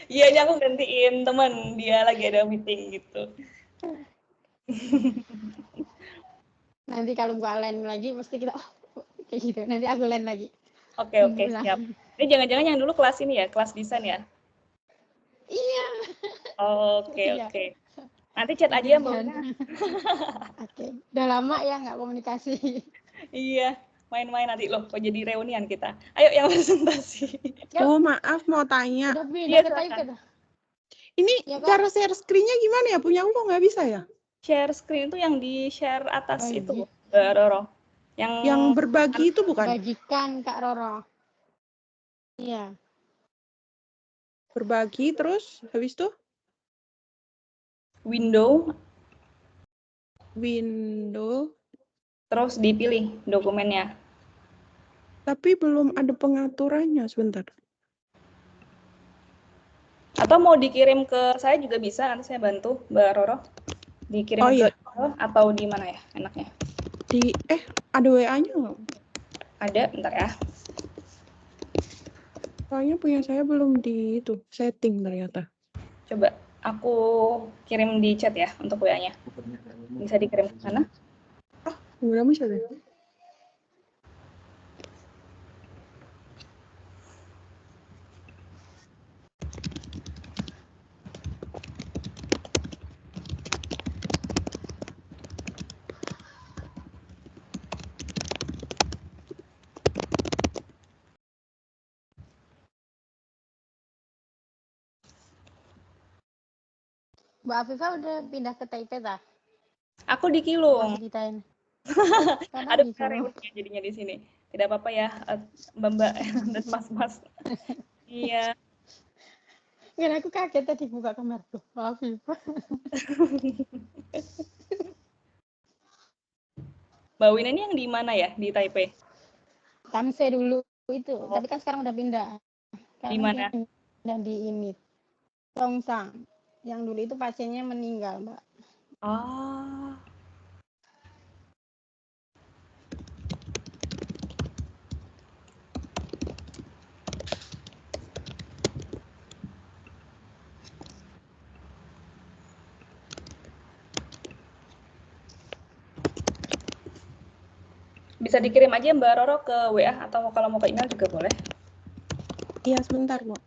Iya, ini aku gantiin teman, dia lagi ada meeting gitu.
Nanti kalau buka lain lagi mesti kita kayak gitu. Nanti aku lain lagi.
Oke, siap. Ini jangan-jangan yang dulu kelas ini ya, kelas desain ya?
Iya.
Oke.
Iya.
Nanti chat aja Mbak Wina.
Oke. Udah lama ya nggak komunikasi.
Iya, main-main nanti loh, kok jadi reunian kita. Ayo yang presentasi.
Oh, maaf mau tanya.
Udah pindah
Iya,
ke
silakan.
Taipei dah.
Ini
Ya, Kak.
cara share screen-nya gimana ya? Punya aku kok nggak bisa ya?
Share screen itu yang di share atas
Bagi.
itu, Mbak Roro.
Yang berbagi itu bukan?
Bagikan Kak Roro. Iya.
Berbagi terus habis itu
window,
window.
terus dipilih dokumennya.
Tapi belum ada pengaturannya sebentar.
Atau mau dikirim ke saya juga bisa, nanti saya bantu Mbak Roro. Dikirim
Oh,
ke
iya.
email atau di mana ya enaknya?
Ada WA-nya nggak?
Ada, bentar ya.
Soalnya punya saya belum di itu setting ternyata.
Coba aku kirim di chat ya untuk WA-nya. Bisa dikirim ke sana?
Nggak bisa deh.
Mbak Afifah udah pindah ke Taipei dah?
Aku di Kilung.
Masih di Taipei.
Ada reunian jadinya di sini. Tidak apa-apa ya, Mbak-mbak dan mas-mas. Iya.
Kan aku kaget tadi buka kamar tuh. Mbak Afifah.
Mbak Wina ini yang di mana ya? Di Taipei?
Tamse dulu itu. Tapi kan sekarang udah pindah.
Di mana?
Pindah di ini. Tongsang. Yang dulu itu pasiennya meninggal, Mbak.
Oh. Bisa dikirim aja Mbak Roro ke WA atau kalau mau ke email juga boleh.
Iya, sebentar, Bu.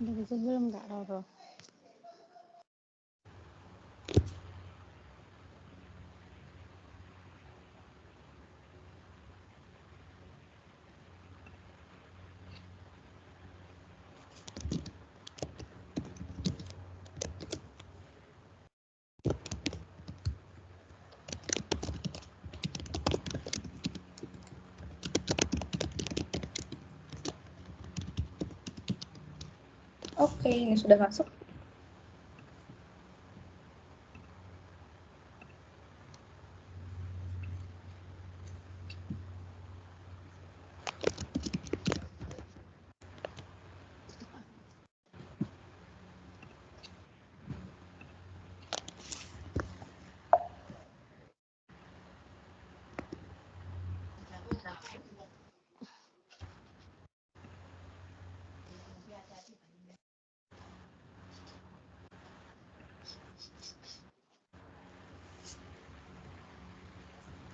Udah bisa belum Kak Roro?
Oke, ini sudah masuk.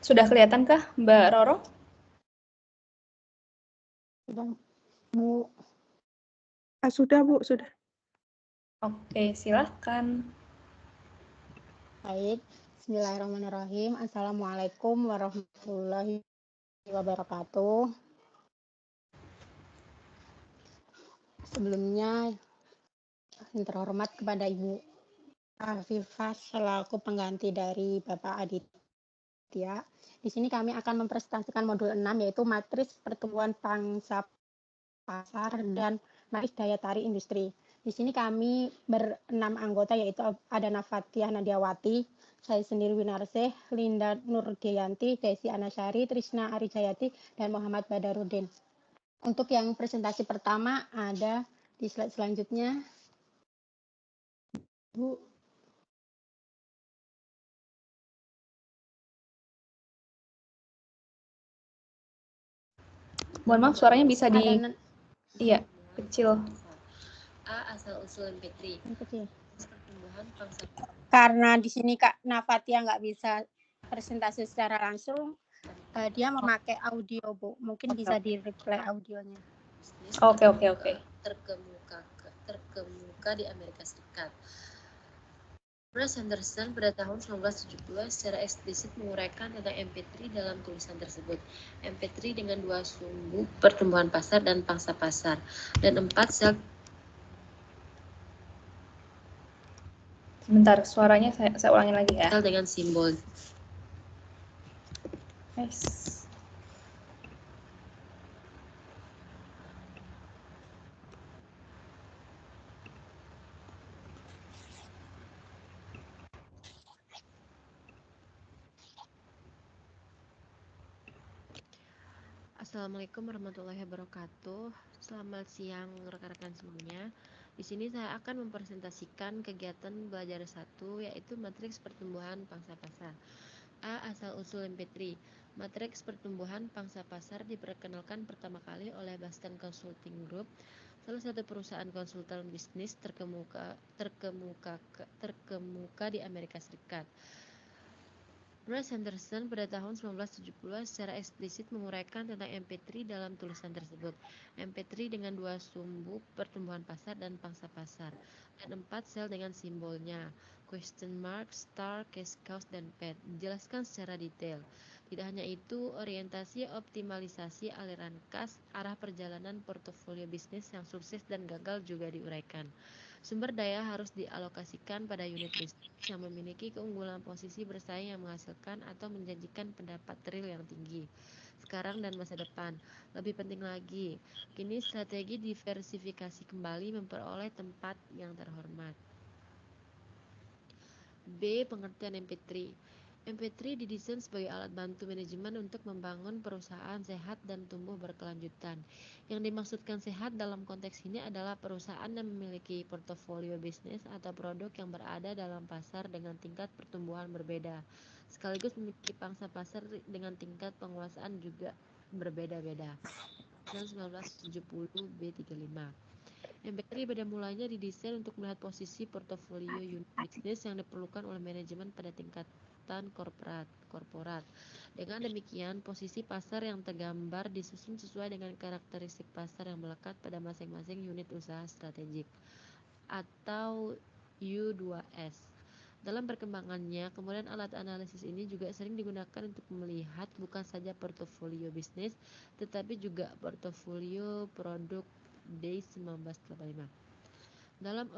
Sudah kelihatankah Mbak Roro?
Sudah Bu.
Sudah Bu, sudah.
Oke, silahkan.
Baik. Bismillahirrahmanirrahim. Assalamualaikum warahmatullahi wabarakatuh. Sebelumnya yang terhormat kepada Ibu Afifah selaku pengganti dari Bapak Aditya. Di sini kami akan mempresentasikan modul 6 yaitu matriks pertumbuhan pangsa pasar dan matriks daya tarik industri. Di sini kami berenam anggota yaitu ada Nafatiah Nadiawati, saya sendiri Winarsih, Linda Nurdianti, Desi Anasari, Trisna Arijayati, dan Muhammad Badarudin. Untuk yang presentasi pertama ada di slide selanjutnya. Bu.
Mohon maaf, suaranya bisa iya, kecil.
A. Asal-usul MP3.
Kecil.
Pertumbuhan pangsa.
Karena di sini Kak Nafatia nggak bisa presentasi secara langsung, dia memakai audio, Bu. Mungkin bisa di-replay audionya.
Oke.
Terkemuka di Amerika Serikat. Bruce Henderson pada tahun 1970 secara eksplisit menguraikan tentang MP3 dalam tulisan tersebut. MP3 dengan 2 sumbu pertumbuhan pasar dan pangsa pasar, dan 4 sel.
Sebentar, suaranya saya ulangi lagi ya.
Sel dengan simbol.
Yes.
Assalamualaikum warahmatullahi wabarakatuh. Selamat siang rekan-rekan semuanya. Di sini saya akan mempresentasikan kegiatan belajar 1 yaitu matriks pertumbuhan pangsa pasar. A. Asal-usul MP3. Matriks pertumbuhan pangsa pasar diperkenalkan pertama kali oleh Boston Consulting Group, salah satu perusahaan konsultan bisnis terkemuka di Amerika Serikat. Bruce Henderson pada tahun 1970 secara eksplisit menguraikan tentang MP3 dalam tulisan tersebut. MP3 dengan 2 sumbu pertumbuhan pasar dan pangsa pasar, dan 4 sel dengan simbolnya question mark, star, cash cow, dan pet dijelaskan secara detail. Tidak hanya itu, orientasi optimalisasi aliran kas, arah perjalanan portofolio bisnis yang sukses dan gagal juga diuraikan. Sumber daya harus dialokasikan pada unit bisnis yang memiliki keunggulan posisi bersaing yang menghasilkan atau menjanjikan pendapat real yang tinggi sekarang dan masa depan. Lebih penting lagi, kini strategi diversifikasi kembali memperoleh tempat yang terhormat. B. Pengertian MP3. MP3 didesain sebagai alat bantu manajemen untuk membangun perusahaan sehat dan tumbuh berkelanjutan. Yang dimaksudkan sehat dalam konteks ini adalah perusahaan yang memiliki portofolio bisnis atau produk yang berada dalam pasar dengan tingkat pertumbuhan berbeda, sekaligus memiliki pangsa pasar dengan tingkat penguasaan juga berbeda-beda. 1970 B35. MP3 pada mulanya didesain untuk melihat posisi portofolio unit bisnis yang diperlukan oleh manajemen pada tingkat kekuatan korporat. Dengan demikian, posisi pasar yang tergambar disusun sesuai dengan karakteristik pasar yang melekat pada masing-masing unit usaha strategik atau U2S. Dalam perkembangannya, kemudian alat analisis ini juga sering digunakan untuk melihat bukan saja portofolio bisnis, tetapi juga portofolio produk D1985. Dalam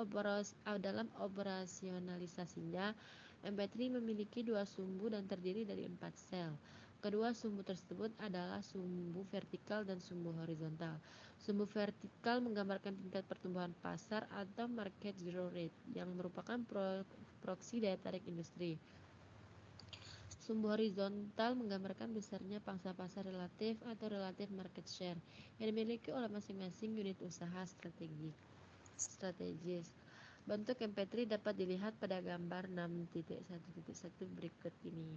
operasionalisasinya, MP3 memiliki 2 sumbu dan terdiri dari 4 sel. Kedua sumbu tersebut adalah sumbu vertikal dan sumbu horizontal. Sumbu vertikal menggambarkan tingkat pertumbuhan pasar atau market growth rate yang merupakan proksi daya tarik industri. Sumbu horizontal menggambarkan besarnya pangsa pasar relatif atau relative market share yang dimiliki oleh masing-masing unit usaha strategis. Bentuk MP3 dapat dilihat pada gambar 6.1.1 berikut ini.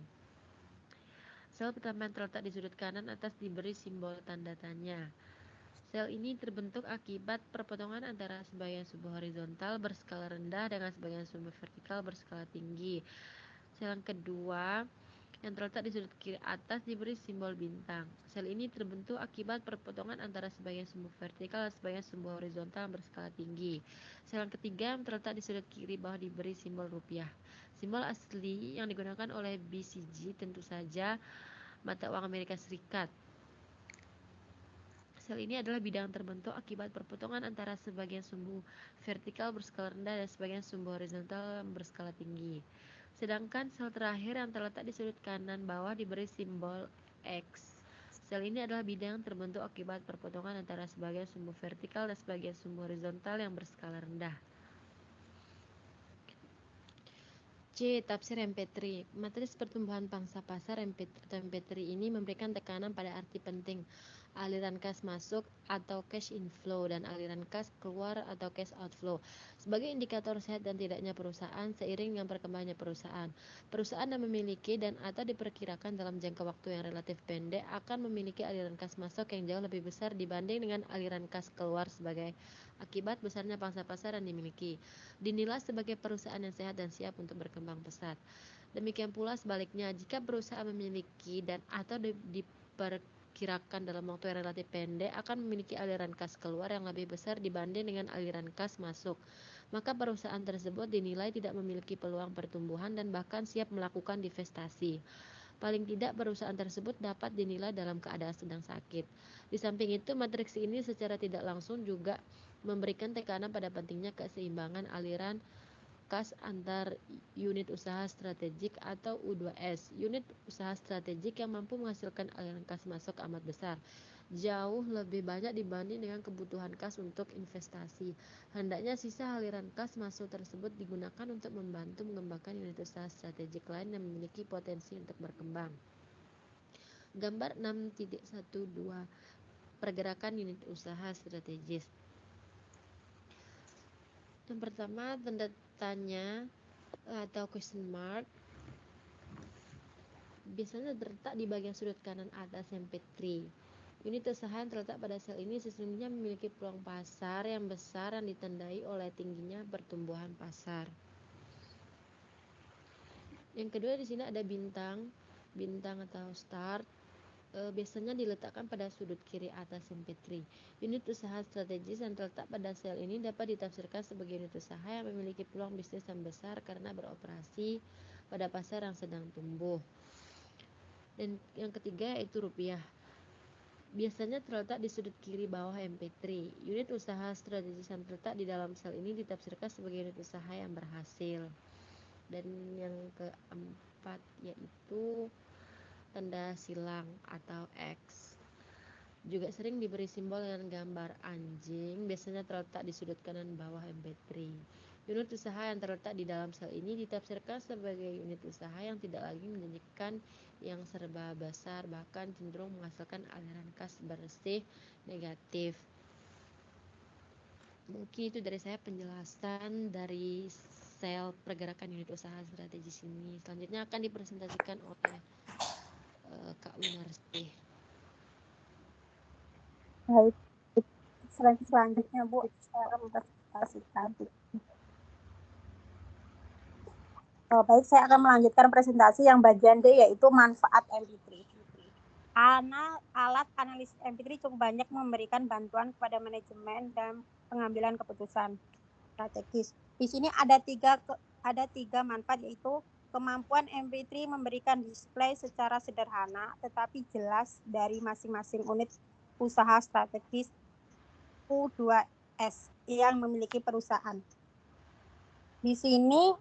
Sel pertama yang terletak di sudut kanan atas diberi simbol tanda tanya. Sel ini terbentuk akibat perpotongan antara sebagian sumbu horizontal berskala rendah dengan sebagian sumbu vertikal berskala tinggi. Sel yang kedua yang terletak di sudut kiri atas diberi simbol bintang. Sel ini terbentuk akibat perpotongan antara sebagian sumbu vertikal dan sebagian sumbu horizontal berskala tinggi. Sel yang ketiga yang terletak di sudut kiri bawah diberi simbol rupiah. Simbol asli yang digunakan oleh BCG tentu saja mata uang Amerika Serikat. Sel ini adalah bidang terbentuk akibat perpotongan antara sebagian sumbu vertikal berskala rendah dan sebagian sumbu horizontal berskala tinggi. Sedangkan sel terakhir yang terletak di sudut kanan bawah diberi simbol X. Sel ini adalah bidang terbentuk akibat perpotongan antara sebagian sumbu vertikal dan sebagian sumbu horizontal yang berskala rendah. C. Tafsir MP3. Matris pertumbuhan pangsa pasar MP3 ini memberikan tekanan pada arti penting aliran kas masuk atau cash inflow dan aliran kas keluar atau cash outflow sebagai indikator sehat dan tidaknya perusahaan seiring dengan perkembangannya perusahaan. Perusahaan yang memiliki dan atau diperkirakan dalam jangka waktu yang relatif pendek akan memiliki aliran kas masuk yang jauh lebih besar dibanding dengan aliran kas keluar sebagai akibat besarnya pangsa pasar yang dimiliki. Dinilai sebagai perusahaan yang sehat dan siap untuk berkembang pesat. Demikian pula sebaliknya, jika perusahaan memiliki dan atau diperkirakan dalam waktu yang relatif pendek akan memiliki aliran kas keluar yang lebih besar dibanding dengan aliran kas masuk, maka perusahaan tersebut dinilai tidak memiliki peluang pertumbuhan dan bahkan siap melakukan divestasi. Paling tidak perusahaan tersebut dapat dinilai dalam keadaan sedang sakit. Di samping itu, matriks ini secara tidak langsung juga memberikan tekanan pada pentingnya keseimbangan aliran kas antar unit usaha strategik atau U2S. Unit usaha strategik yang mampu menghasilkan aliran kas masuk amat besar, jauh lebih banyak dibanding dengan kebutuhan kas untuk investasi. Hendaknya sisa aliran kas masuk tersebut digunakan untuk membantu mengembangkan unit usaha strategik lain yang memiliki potensi untuk berkembang. Gambar 6.12 pergerakan unit usaha strategis. Yang pertama, tanda tanya atau question mark biasanya terletak di bagian sudut kanan atas MP3. Unit usaha yang terletak pada sel ini sesungguhnya memiliki peluang pasar yang besar yang ditandai oleh tingginya pertumbuhan pasar. Yang kedua, di sini ada bintang atau start. Biasanya diletakkan pada sudut kiri atas MP3. Unit usaha strategis yang terletak pada sel ini dapat ditafsirkan sebagai unit usaha yang memiliki peluang bisnis yang besar karena beroperasi pada pasar yang sedang tumbuh. Dan yang ketiga yaitu rupiah. Biasanya terletak di sudut kiri bawah MP3. Unit usaha strategis yang terletak di dalam sel ini ditafsirkan sebagai unit usaha yang berhasil. Dan yang keempat yaitu tanda silang atau X. Juga sering diberi simbol dengan gambar anjing, biasanya terletak di sudut kanan bawah MP3. Unit usaha yang terletak di dalam sel ini ditafsirkan sebagai unit usaha yang tidak lagi menjanjikan yang serba besar, bahkan cenderung menghasilkan aliran kas bersih negatif. Mungkin itu dari saya penjelasan dari sel pergerakan unit usaha strategis ini. Selanjutnya akan dipresentasikan oleh Kak Winarsi.
Baik, slide selanjutnya Bu, saya akan mempresentasikan Baik, saya akan melanjutkan presentasi yang bagian D, yaitu manfaat MP3. Alat analisis MP3 cukup banyak memberikan bantuan kepada manajemen dan pengambilan keputusan strategis. Di sini ada tiga manfaat, yaitu kemampuan MP3 memberikan display secara sederhana tetapi jelas dari masing-masing unit usaha strategis U2S yang memiliki perusahaan. Di sini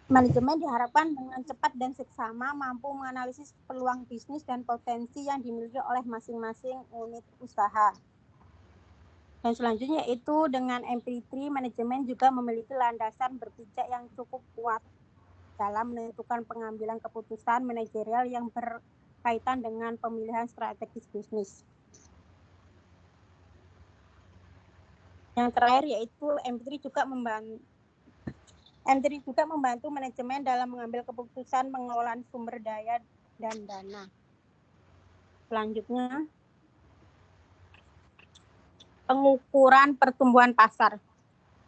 manajemen diharapkan dengan cepat dan seksama mampu menganalisis peluang bisnis dan potensi yang dimiliki oleh masing-masing unit usaha. Dan selanjutnya itu dengan MP3, manajemen juga memiliki landasan berpijak yang cukup kuat dalam menentukan pengambilan keputusan manajerial yang berkaitan dengan pemilihan strategis bisnis. Yang terakhir yaitu MP3 juga membantu manajemen dalam mengambil keputusan pengelolaan sumber daya dan dana. Selanjutnya, pengukuran pertumbuhan pasar.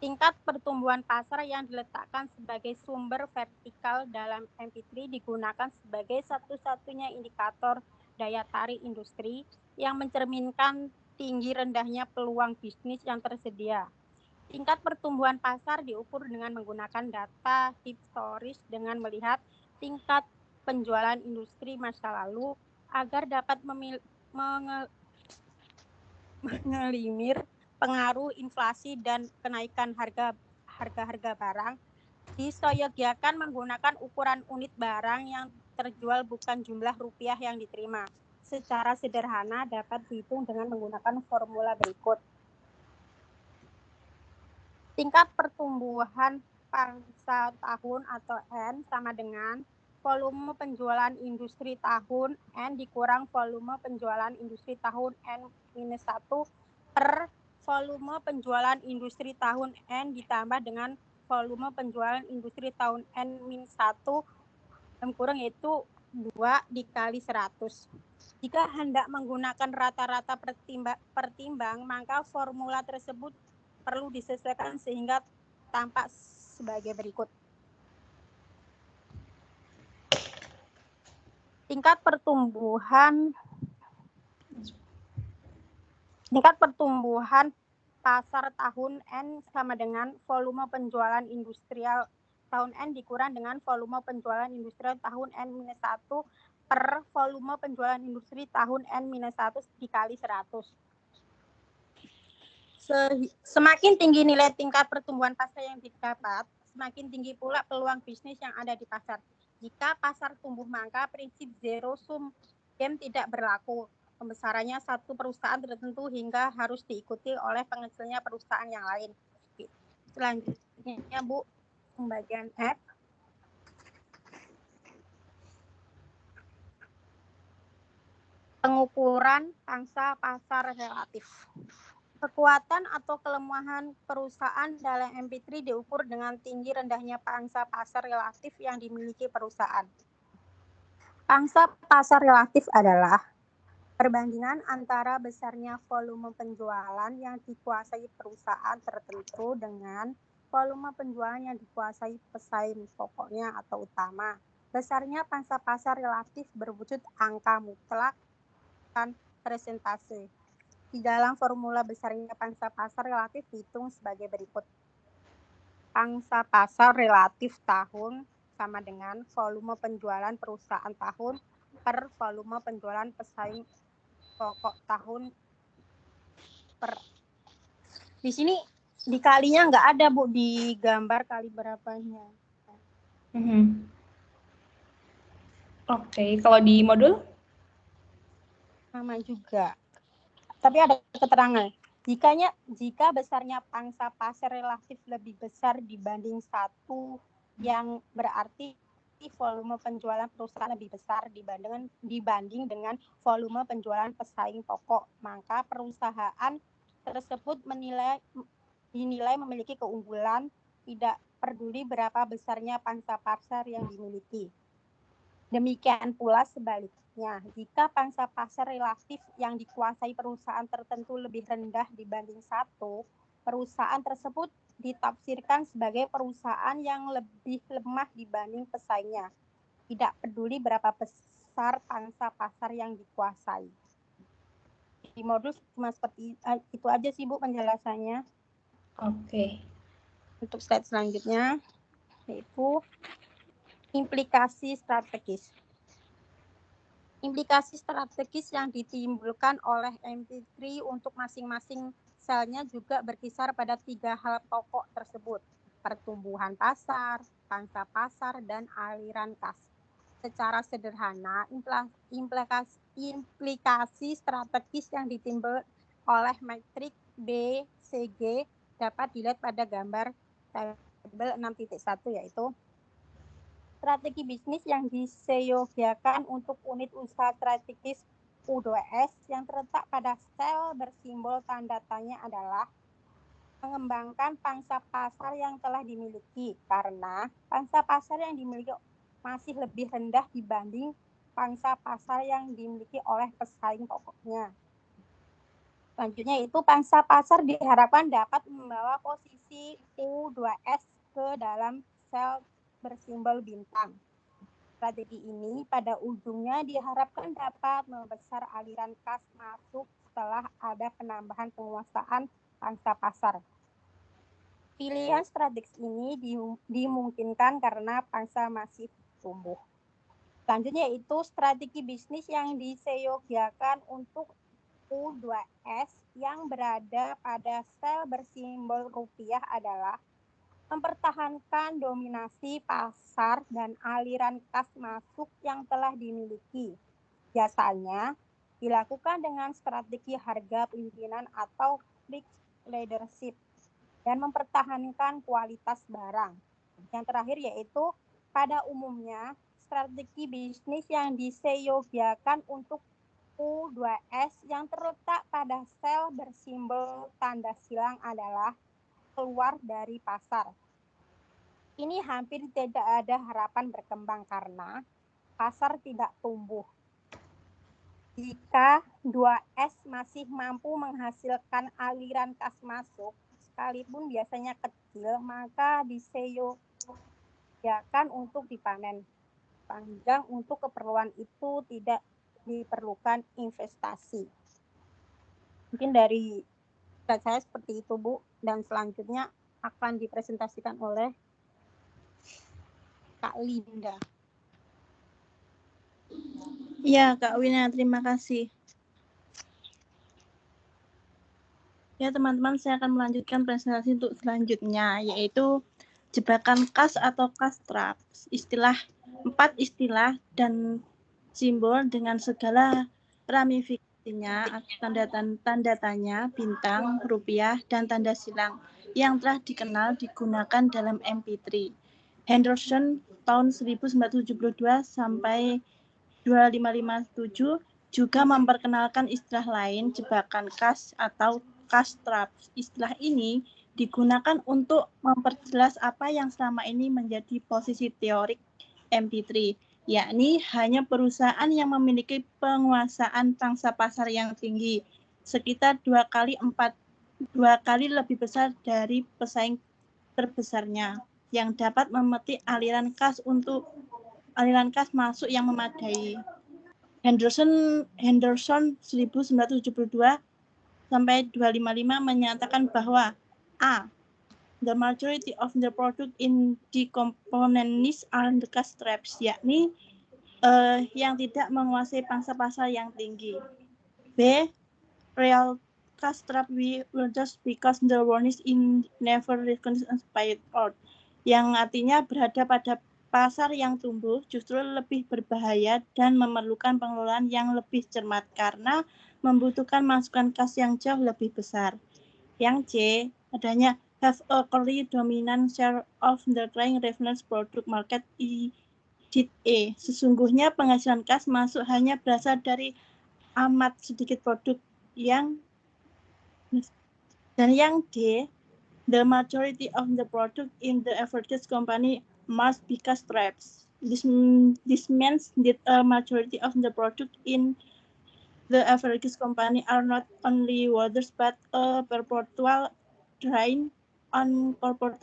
Tingkat pertumbuhan pasar yang diletakkan sebagai sumber vertikal dalam MP3 digunakan sebagai satu-satunya indikator daya tarik industri yang mencerminkan tinggi rendahnya peluang bisnis yang tersedia. Tingkat pertumbuhan pasar diukur dengan menggunakan data historis dengan melihat tingkat penjualan industri masa lalu agar dapat mengelimir pengaruh inflasi dan kenaikan harga barang. Disesuaikan menggunakan ukuran unit barang yang terjual bukan jumlah rupiah yang diterima. Secara sederhana dapat dihitung dengan menggunakan formula berikut. Tingkat pertumbuhan pangsa tahun atau N sama dengan volume penjualan industri tahun N dikurang volume penjualan industri tahun N-1 per volume penjualan industri tahun N ditambah dengan volume penjualan industri tahun N-1 kurang yaitu 2 dikali 100. Jika hendak menggunakan rata-rata pertimbang, maka formula tersebut perlu disesuaikan sehingga tampak sebagai berikut. Tingkat pertumbuhan pasar tahun N sama dengan volume penjualan industrial tahun N dikurang dengan volume penjualan industrial tahun N-1 per volume penjualan industri tahun N-1 dikali 100. Semakin tinggi nilai tingkat pertumbuhan pasar yang didapat, semakin tinggi pula peluang bisnis yang ada di pasar. Jika pasar tumbuh, maka prinsip zero sum game tidak berlaku. Pembesarannya satu perusahaan tertentu hingga harus diikuti oleh pengecilnya perusahaan yang lain. Selanjutnya, Bu, pembagian F. Pengukuran pangsa pasar relatif. Kekuatan atau kelemahan perusahaan dalam MP3 diukur dengan tinggi rendahnya pangsa pasar relatif yang dimiliki perusahaan. Pangsa pasar relatif adalah perbandingan antara besarnya volume penjualan yang dikuasai perusahaan tertentu dengan volume penjualan yang dikuasai pesaing pokoknya atau utama. Besarnya pangsa pasar relatif berwujud angka mutlak dan persentase. Di dalam formula besarnya pangsa pasar relatif dihitung sebagai berikut. Pangsa pasar relatif tahun sama dengan volume penjualan perusahaan tahun per volume penjualan pesaing pokok tahun per. Di sini dikalinya nggak ada, Bu, di gambar kali berapanya.
Oke, kalau di modul?
Sama juga. Tapi ada keterangan. Jika besarnya pangsa pasar relatif lebih besar dibanding satu, yang berarti volume penjualan perusahaan lebih besar dibanding dengan volume penjualan pesaing pokok, maka perusahaan tersebut dinilai memiliki keunggulan, tidak peduli berapa besarnya pangsa pasar yang dimiliki. Demikian pula sebaliknya. sebaliknya, jika pangsa pasar relatif yang dikuasai perusahaan tertentu lebih rendah dibanding satu, perusahaan tersebut ditafsirkan sebagai perusahaan yang lebih lemah dibanding pesaingnya. Tidak peduli berapa besar pangsa pasar yang dikuasai. Di modul cuma seperti itu aja sih Bu penjelasannya.
Oke.
Untuk slide selanjutnya, yaitu implikasi strategis. Implikasi strategis yang ditimbulkan oleh MP3 untuk masing-masing selnya juga berkisar pada 3 hal pokok tersebut: pertumbuhan pasar, pangsa pasar, dan aliran kas. Secara sederhana, implikasi strategis yang ditimbul oleh metrik BCG dapat dilihat pada gambar tabel 6.1, yaitu strategi bisnis yang diseyogiakan untuk unit usaha strategis U2S yang terletak pada sel bersimbol tanda tanya adalah mengembangkan pangsa pasar yang telah dimiliki, karena pangsa pasar yang dimiliki masih lebih rendah dibanding pangsa pasar yang dimiliki oleh pesaing pokoknya. Selanjutnya itu pangsa pasar diharapkan dapat membawa posisi U2S ke dalam sel bersimbol bintang. Strategi ini pada ujungnya diharapkan dapat membesar aliran kas masuk setelah ada penambahan penguasaan pangsa pasar. Pilihan strategis ini dimungkinkan karena pangsa masih tumbuh. Selanjutnya itu strategi bisnis yang diseyogiakan untuk U2S yang berada pada sel bersimbol rupiah adalah mempertahankan dominasi pasar dan aliran kas masuk yang telah dimiliki. Biasanya dilakukan dengan strategi harga pimpinan atau fixed leadership dan mempertahankan kualitas barang. Yang terakhir yaitu pada umumnya strategi bisnis yang diseyogiakan untuk U2S yang terletak pada sel bersimbol tanda silang adalah keluar dari pasar. Ini hampir tidak ada harapan berkembang karena pasar tidak tumbuh. Jika 2S masih mampu menghasilkan aliran kas masuk, sekalipun biasanya kecil, maka diseyogiakan untuk dipanen. Panjang untuk keperluan itu tidak diperlukan investasi. Mungkin dari saya seperti itu Bu, dan selanjutnya akan dipresentasikan oleh Kak Linda.
Ya, Kak Wina, terima kasih. Ya, teman-teman, saya akan melanjutkan presentasi untuk selanjutnya, yaitu jebakan kas atau cash traps. 4 istilah dan simbol dengan segala ramifikasinya, tanda tanya, bintang, rupiah, dan tanda silang yang telah dikenal digunakan dalam MP3. Henderson tahun 1972 sampai 2557 juga memperkenalkan istilah lain, jebakan kas atau cash traps. Istilah ini digunakan untuk memperjelas apa yang selama ini menjadi posisi teorik MP3, yakni hanya perusahaan yang memiliki penguasaan pangsa pasar yang tinggi, sekitar 2 kali lebih besar dari pesaing terbesarnya, yang dapat memetik aliran kas masuk yang memadai. Henderson 1972 sampai 255 menyatakan bahwa A. The majority of the product in the components are the cash traps, yakni yang tidak menguasai pangsa pasar yang tinggi. B. Real cash trap will just because the one is in never recognized out, yang artinya berada pada pasar yang tumbuh justru lebih berbahaya dan memerlukan pengelolaan yang lebih cermat karena membutuhkan masukan kas yang jauh lebih besar. Yang C, adanya have a clearly dominant share of the growing reference product market E. Sesungguhnya penghasilan kas masuk hanya berasal dari amat sedikit produk dan yang D, the majority of the product in the average company must be cash traps. This means that a majority of the product in the average company are not only orders but a perpetual drain on corporate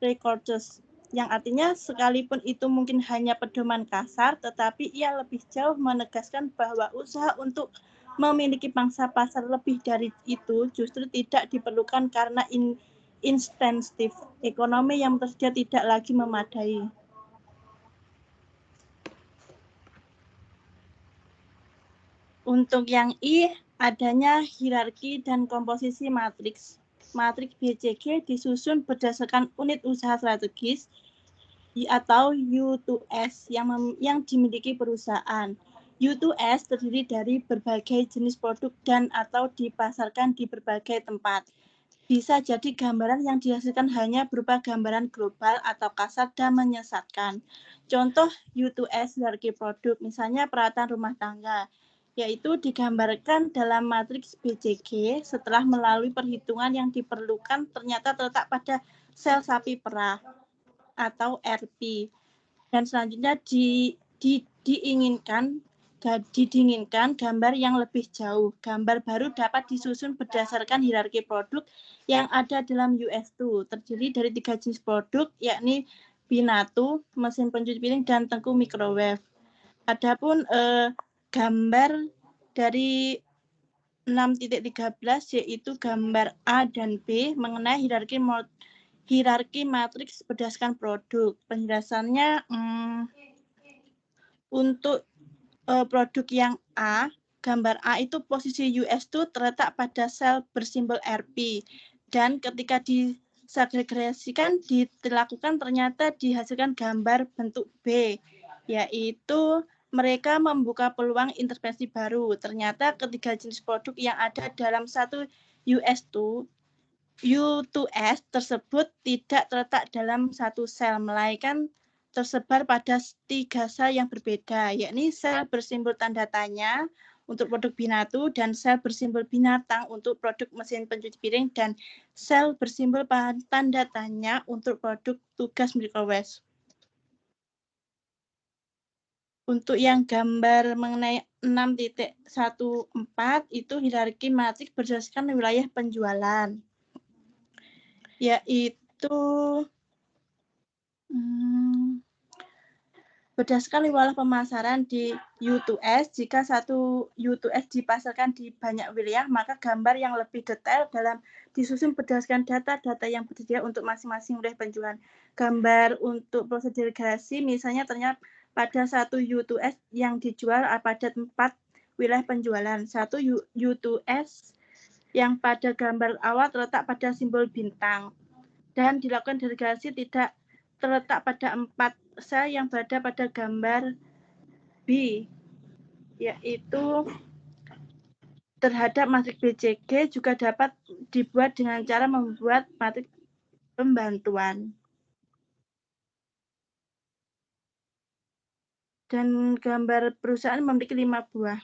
records. Yang artinya sekalipun itu mungkin hanya pedoman kasar, tetapi ia lebih jauh menegaskan bahwa usaha untuk memiliki pangsa pasar lebih dari itu justru tidak diperlukan karena insentif ekonomi yang tersedia tidak lagi memadai. Untuk yang I, adanya hierarki dan komposisi matriks. Matriks BCG disusun berdasarkan unit usaha strategis atau U2S yang dimiliki perusahaan. U2S terdiri dari berbagai jenis produk dan atau dipasarkan di berbagai tempat. Bisa jadi gambaran yang dihasilkan hanya berupa gambaran global atau kasar dan menyesatkan. Contoh U2S hierarki produk, misalnya peralatan rumah tangga, yaitu digambarkan dalam matriks BCG setelah melalui perhitungan yang diperlukan ternyata terletak pada sel sapi perah atau RP. Dan selanjutnya didinginkan gambar yang lebih jauh. Gambar baru dapat disusun berdasarkan hierarki produk yang ada dalam US2, terdiri dari 3 jenis produk, yakni binatu, mesin pencuci piring, dan tengku microwave. Adapun gambar dari 6.13 yaitu gambar A dan B mengenai hierarki matriks berdasarkan produk. Penjelasannya untuk produk yang A, gambar A itu posisi US2 terletak pada sel bersimbol RP dan ketika disegregasikan dilakukan ternyata dihasilkan gambar bentuk B, yaitu mereka membuka peluang intervensi baru. Ternyata ketiga jenis produk yang ada dalam satu U2S tersebut tidak terletak dalam satu sel, melainkan tersebar pada 3 sel yang berbeda, yakni sel bersimbol tanda tanya untuk produk binatu dan sel bersimbol binatang untuk produk mesin pencuci piring dan sel bersimbol tanda tanya untuk produk tugas microwave. Untuk yang gambar mengenai 6.14 itu hierarki matriks berdasarkan wilayah penjualan, yaitu berdasarkan wilayah pemasaran di U2S. Jika satu U2S dipasarkan di banyak wilayah, maka gambar yang lebih detail disusun berdasarkan data-data yang tersedia untuk masing-masing wilayah penjualan. Gambar untuk prosedur regresi misalnya ternyata pada satu U2S yang dijual pada 4 wilayah penjualan. Satu U2S yang pada gambar awal terletak pada simbol bintang dan dilakukan delegasi tidak terletak pada 4 sel yang berada pada gambar B, yaitu terhadap matriks BCG juga dapat dibuat dengan cara membuat matriks pembantuan. Dan gambar perusahaan memiliki 5 buah.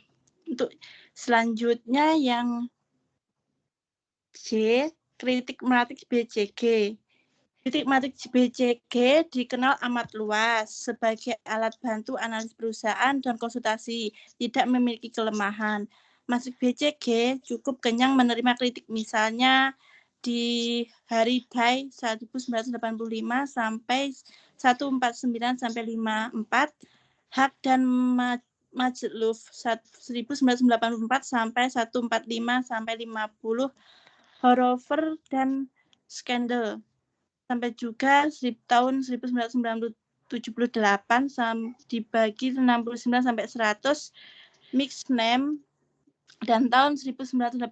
Untuk selanjutnya yang C, kritik matriks BCG. Kritik matriks BCG dikenal amat luas sebagai alat bantu analisis perusahaan dan konsultasi, tidak memiliki kelemahan. Matriks BCG cukup kenyang menerima kritik, misalnya di hari DAI 1985 sampai 149 sampai 54, Hak dan Majluf 1984 sampai 145 sampai 50, Horover dan Skandal sampai juga tahun 1978 dibagi 69 sampai 100, Mixed Name, dan tahun 1985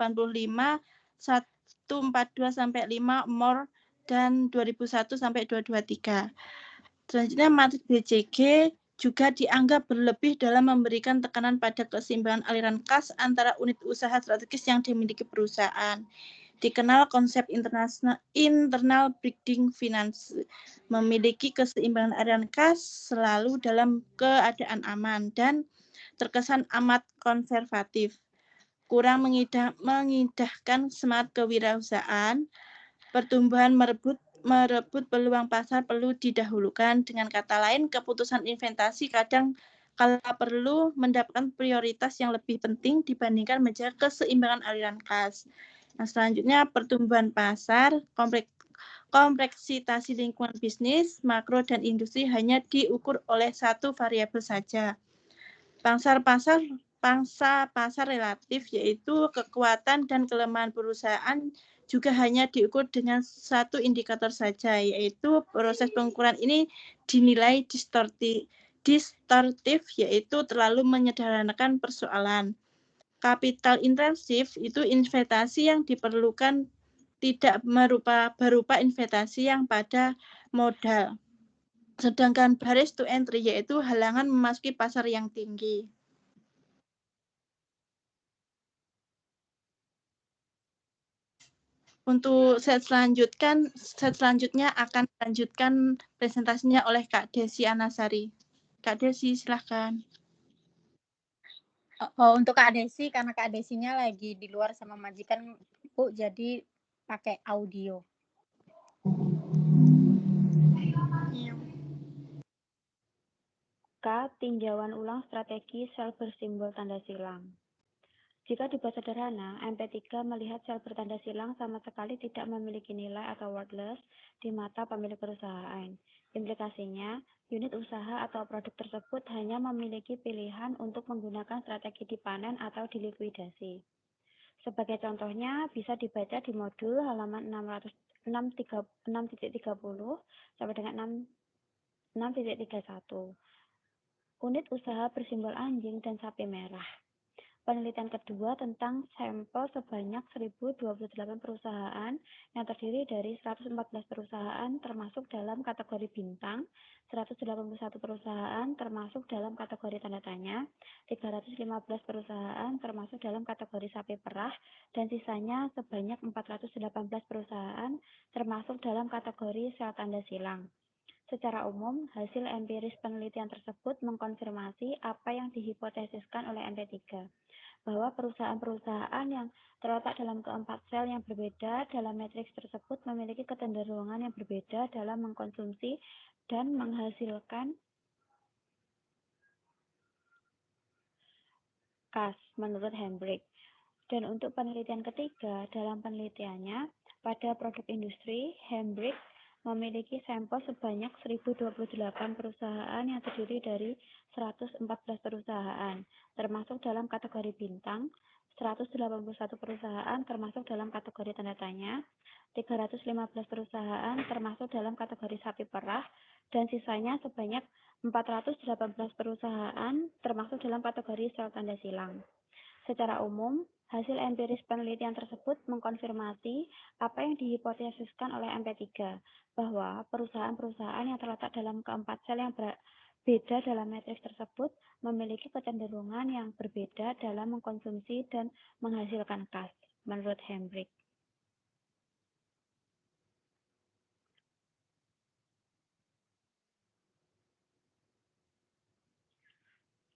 142 sampai 5, More, dan 2001 sampai 223. Selanjutnya matriks BCG juga dianggap berlebih dalam memberikan tekanan pada keseimbangan aliran kas antara unit usaha strategis yang dimiliki perusahaan. Dikenal konsep internal breeding finance, memiliki keseimbangan aliran kas selalu dalam keadaan aman dan terkesan amat konservatif, kurang mengindahkan semangat kewirausahaan, pertumbuhan merebut merebut peluang pasar perlu didahulukan. Dengan kata lain, keputusan investasi kadang kala perlu mendapatkan prioritas yang lebih penting dibandingkan menjaga keseimbangan aliran kas. Nah, selanjutnya pertumbuhan pasar, kompleksitas lingkungan bisnis, makro dan industri hanya diukur oleh satu variabel saja. Pangsa pasar relatif yaitu kekuatan dan kelemahan perusahaan juga hanya diukur dengan satu indikator saja, yaitu proses pengukuran ini dinilai distortif, yaitu terlalu menyederhanakan persoalan. Kapital intensif itu investasi yang diperlukan tidak berupa investasi yang pada modal. Sedangkan barriers to entry yaitu halangan memasuki pasar yang tinggi. Untuk set selanjutnya akan dilanjutkan presentasinya oleh Kak Desi Anasari. Kak Desi, silahkan.
Oh, untuk Kak Desi, karena Kak Desinya lagi di luar sama majikan, Bu, jadi pakai audio.
K. Tinjauan ulang strategi sel bersimbol tanda silang. Jika dibuat sederhana, MP3 melihat sel bertanda silang sama sekali tidak memiliki nilai atau worthless di mata pemilik perusahaan. Implikasinya, unit usaha atau produk tersebut hanya memiliki pilihan untuk menggunakan strategi dipanen atau dilikuidasi. Sebagai contohnya, bisa dibaca di modul halaman 6.30 sampai dengan 6.31. Unit usaha bersimbol anjing dan sapi merah. Penelitian kedua tentang sampel sebanyak 1028 perusahaan yang terdiri dari 114 perusahaan termasuk dalam kategori bintang, 181 perusahaan termasuk dalam kategori tanda tanya, 315 perusahaan termasuk dalam kategori sapi perah, dan sisanya sebanyak 418 perusahaan termasuk dalam kategori sel tanda silang. Secara umum, hasil empiris penelitian tersebut mengkonfirmasi apa yang dihipotesiskan oleh MP3, bahwa perusahaan-perusahaan yang terletak dalam keempat sel yang berbeda dalam matriks tersebut memiliki kecenderungan yang berbeda dalam mengkonsumsi dan menghasilkan kas, menurut Hambrick. Dan untuk penelitian ketiga, dalam penelitiannya, pada produk industri, Hambrick memiliki sampel sebanyak 1028 perusahaan yang terdiri dari 114 perusahaan, termasuk dalam kategori bintang, 181 perusahaan termasuk dalam kategori tanda tanya, 315 perusahaan termasuk dalam kategori sapi perah, dan sisanya sebanyak 418 perusahaan termasuk dalam kategori sel tanda silang. Secara umum, hasil empiris penelitian tersebut mengkonfirmasi apa yang dihipotesiskan oleh MP3, bahwa perusahaan-perusahaan yang terletak dalam keempat sel yang berbeda dalam matriks tersebut memiliki kecenderungan yang berbeda dalam mengkonsumsi dan menghasilkan kas, menurut Hambrick.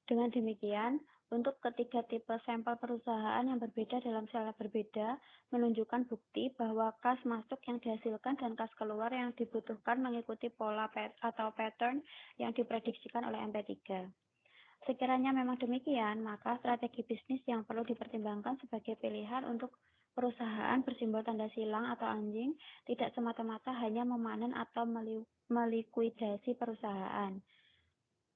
Dengan demikian, untuk ketiga tipe sampel perusahaan yang berbeda dalam sel berbeda menunjukkan bukti bahwa kas masuk yang dihasilkan dan kas keluar yang dibutuhkan mengikuti pola atau pattern yang diprediksikan oleh MP3. Sekiranya memang demikian, maka strategi bisnis yang perlu dipertimbangkan sebagai pilihan untuk perusahaan bersimbol tanda silang atau anjing tidak semata-mata hanya memanen atau melikuidasi perusahaan.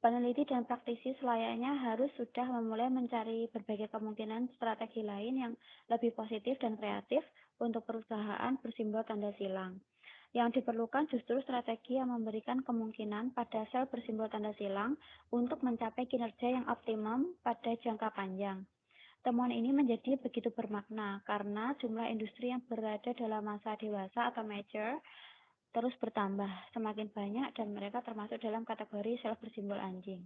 Peneliti dan praktisi selayaknya harus sudah memulai mencari berbagai kemungkinan strategi lain yang lebih positif dan kreatif untuk perusahaan bersimbol tanda silang. Yang diperlukan justru strategi yang memberikan kemungkinan pada sel bersimbol tanda silang untuk mencapai kinerja yang optimum pada jangka panjang. Temuan ini menjadi begitu bermakna karena jumlah industri yang berada dalam masa dewasa atau mature terus bertambah, semakin banyak dan mereka termasuk dalam kategori sel bersimbol anjing.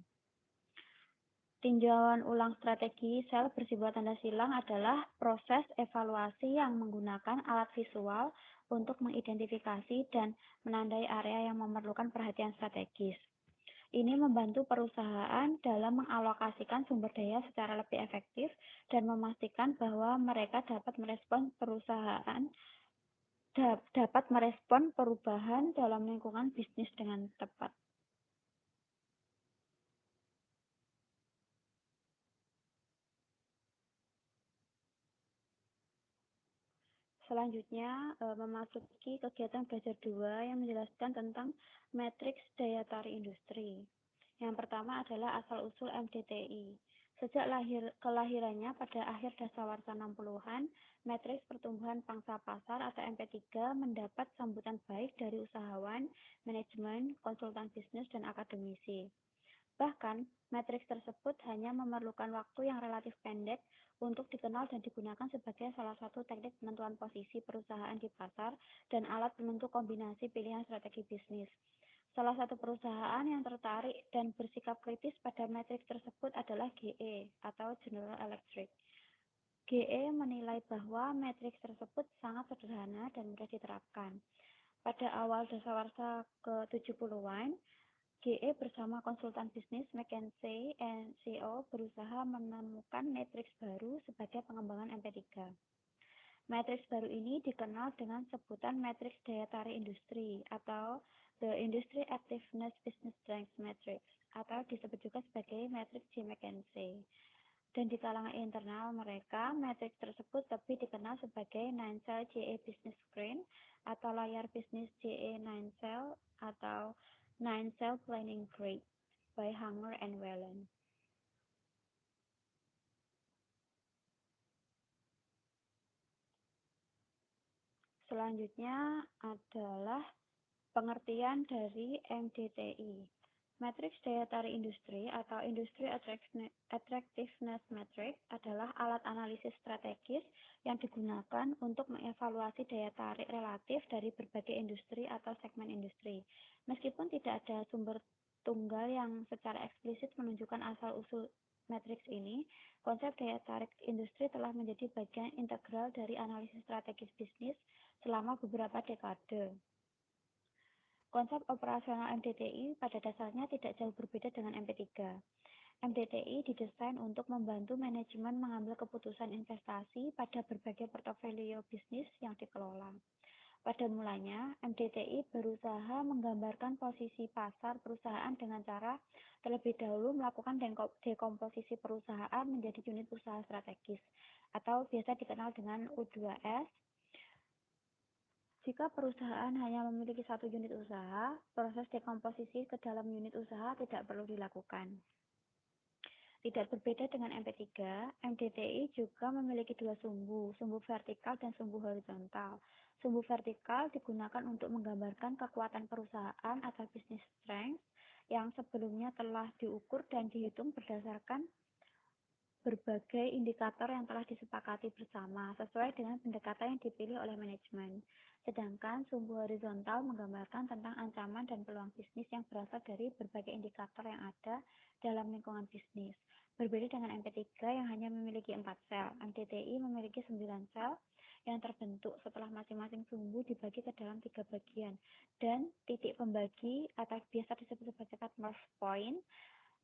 Tinjauan ulang strategi sel bersimbol tanda silang adalah proses evaluasi yang menggunakan alat visual untuk mengidentifikasi dan menandai area yang memerlukan perhatian strategis. Ini membantu perusahaan dalam mengalokasikan sumber daya secara lebih efektif dan memastikan bahwa mereka dapat merespons perusahaan dapat merespon perubahan dalam lingkungan bisnis dengan tepat. Selanjutnya, memasuki kegiatan belajar 2 yang menjelaskan tentang matriks daya tarik industri. Yang pertama adalah asal-usul MDTI. Sejak kelahirannya pada akhir dasawarsa 60-an, matriks pertumbuhan pangsa pasar atau MP3 mendapat sambutan baik dari usahawan, manajemen, konsultan bisnis, dan akademisi. Bahkan, matriks tersebut hanya memerlukan waktu yang relatif pendek untuk dikenal dan digunakan sebagai salah satu teknik penentuan posisi perusahaan di pasar dan alat penentu kombinasi pilihan strategi bisnis. Salah satu perusahaan yang tertarik dan bersikap kritis pada matriks tersebut adalah GE atau General Electric. GE menilai bahwa matriks tersebut sangat sederhana dan mudah diterapkan. Pada awal dasawarsa ke-70-an, GE bersama konsultan bisnis McKinsey & Co berusaha menemukan matriks baru sebagai pengembangan MP3. Matriks baru ini dikenal dengan sebutan matriks daya tarik industri atau The Industry Activeness Business Strength Matrix atau disebut juga sebagai matriks J. McKinsey. Dan di kalangan internal mereka, matriks tersebut lebih dikenal sebagai 9-cell JE Business Screen atau layar bisnis JE 9-cell atau 9-cell Planning Grid by Hanger and Whelan. Selanjutnya adalah pengertian dari MDTI. Matriks daya tarik industri atau Industry Attractiveness Matrix adalah alat analisis strategis yang digunakan untuk mengevaluasi daya tarik relatif dari berbagai industri atau segmen industri. Meskipun tidak ada sumber tunggal yang secara eksplisit menunjukkan asal-usul matriks ini, konsep daya tarik industri telah menjadi bagian integral dari analisis strategis bisnis selama beberapa dekade. Konsep operasional MDTI pada dasarnya tidak jauh berbeda dengan MP3. MDTI didesain untuk membantu manajemen mengambil keputusan investasi pada berbagai portofolio bisnis yang dikelola. Pada mulanya, MDTI berusaha menggambarkan posisi pasar perusahaan dengan cara terlebih dahulu melakukan dekomposisi perusahaan menjadi unit usaha strategis, atau biasa dikenal dengan U2S. Jika perusahaan hanya memiliki satu unit usaha, proses dekomposisi ke dalam unit usaha tidak perlu dilakukan. Tidak berbeda dengan MP3, MDTI juga memiliki dua sumbu vertikal dan sumbu horizontal. Sumbu vertikal digunakan untuk menggambarkan kekuatan perusahaan atau business strength yang sebelumnya telah diukur dan dihitung berdasarkan berbagai indikator yang telah disepakati bersama sesuai dengan pendekatan yang dipilih oleh manajemen. Sedangkan sumbu horizontal menggambarkan tentang ancaman dan peluang bisnis yang berasal dari berbagai indikator yang ada dalam lingkungan bisnis. Berbeda dengan MP3 yang hanya memiliki 4 sel, MDTI memiliki 9 sel yang terbentuk setelah masing-masing sumbu dibagi ke dalam 3 bagian dan titik pembagi atau biasa disebut sebagai merge point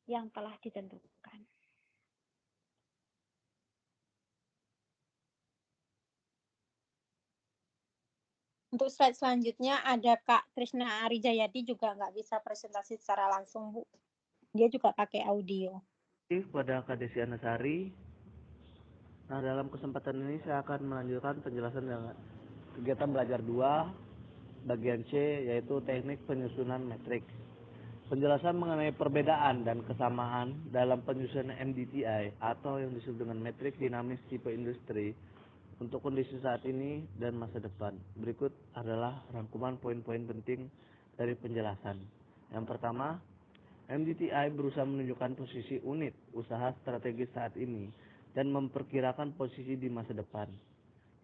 yang telah ditentukan.
Untuk slide selanjutnya ada Kak Trisna Arijayati juga nggak bisa presentasi secara langsung, Bu. Dia juga pakai audio.
Kepada Kak Desi Anasari. Nah, dalam kesempatan ini saya akan melanjutkan penjelasan dengan kegiatan belajar 2 bagian C, yaitu teknik penyusunan matriks. Penjelasan mengenai perbedaan dan kesamaan dalam penyusunan MDTI atau yang disebut dengan matriks dinamis tipe industri untuk kondisi saat ini dan masa depan. Berikut adalah rangkuman poin-poin penting dari penjelasan. Yang pertama, MDTI berusaha menunjukkan posisi unit usaha strategis saat ini dan memperkirakan posisi di masa depan.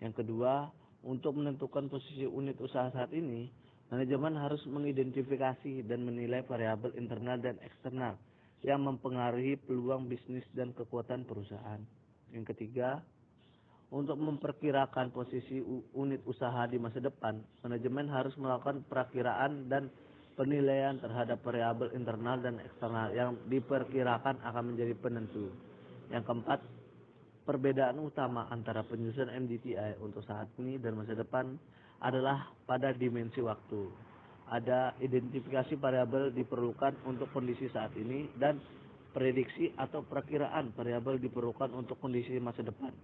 Yang kedua, untuk menentukan posisi unit usaha saat ini, manajemen harus mengidentifikasi dan menilai variabel internal dan eksternal yang mempengaruhi peluang bisnis dan kekuatan perusahaan. Yang ketiga, untuk memperkirakan posisi unit usaha di masa depan, manajemen harus melakukan perakiraan dan penilaian terhadap variabel internal dan eksternal yang diperkirakan akan menjadi penentu. Yang keempat, perbedaan utama antara penyusunan MDTI untuk saat ini dan masa depan adalah pada dimensi waktu. Ada identifikasi variabel diperlukan untuk kondisi saat ini dan prediksi atau perakiraan variabel diperlukan untuk kondisi masa depan.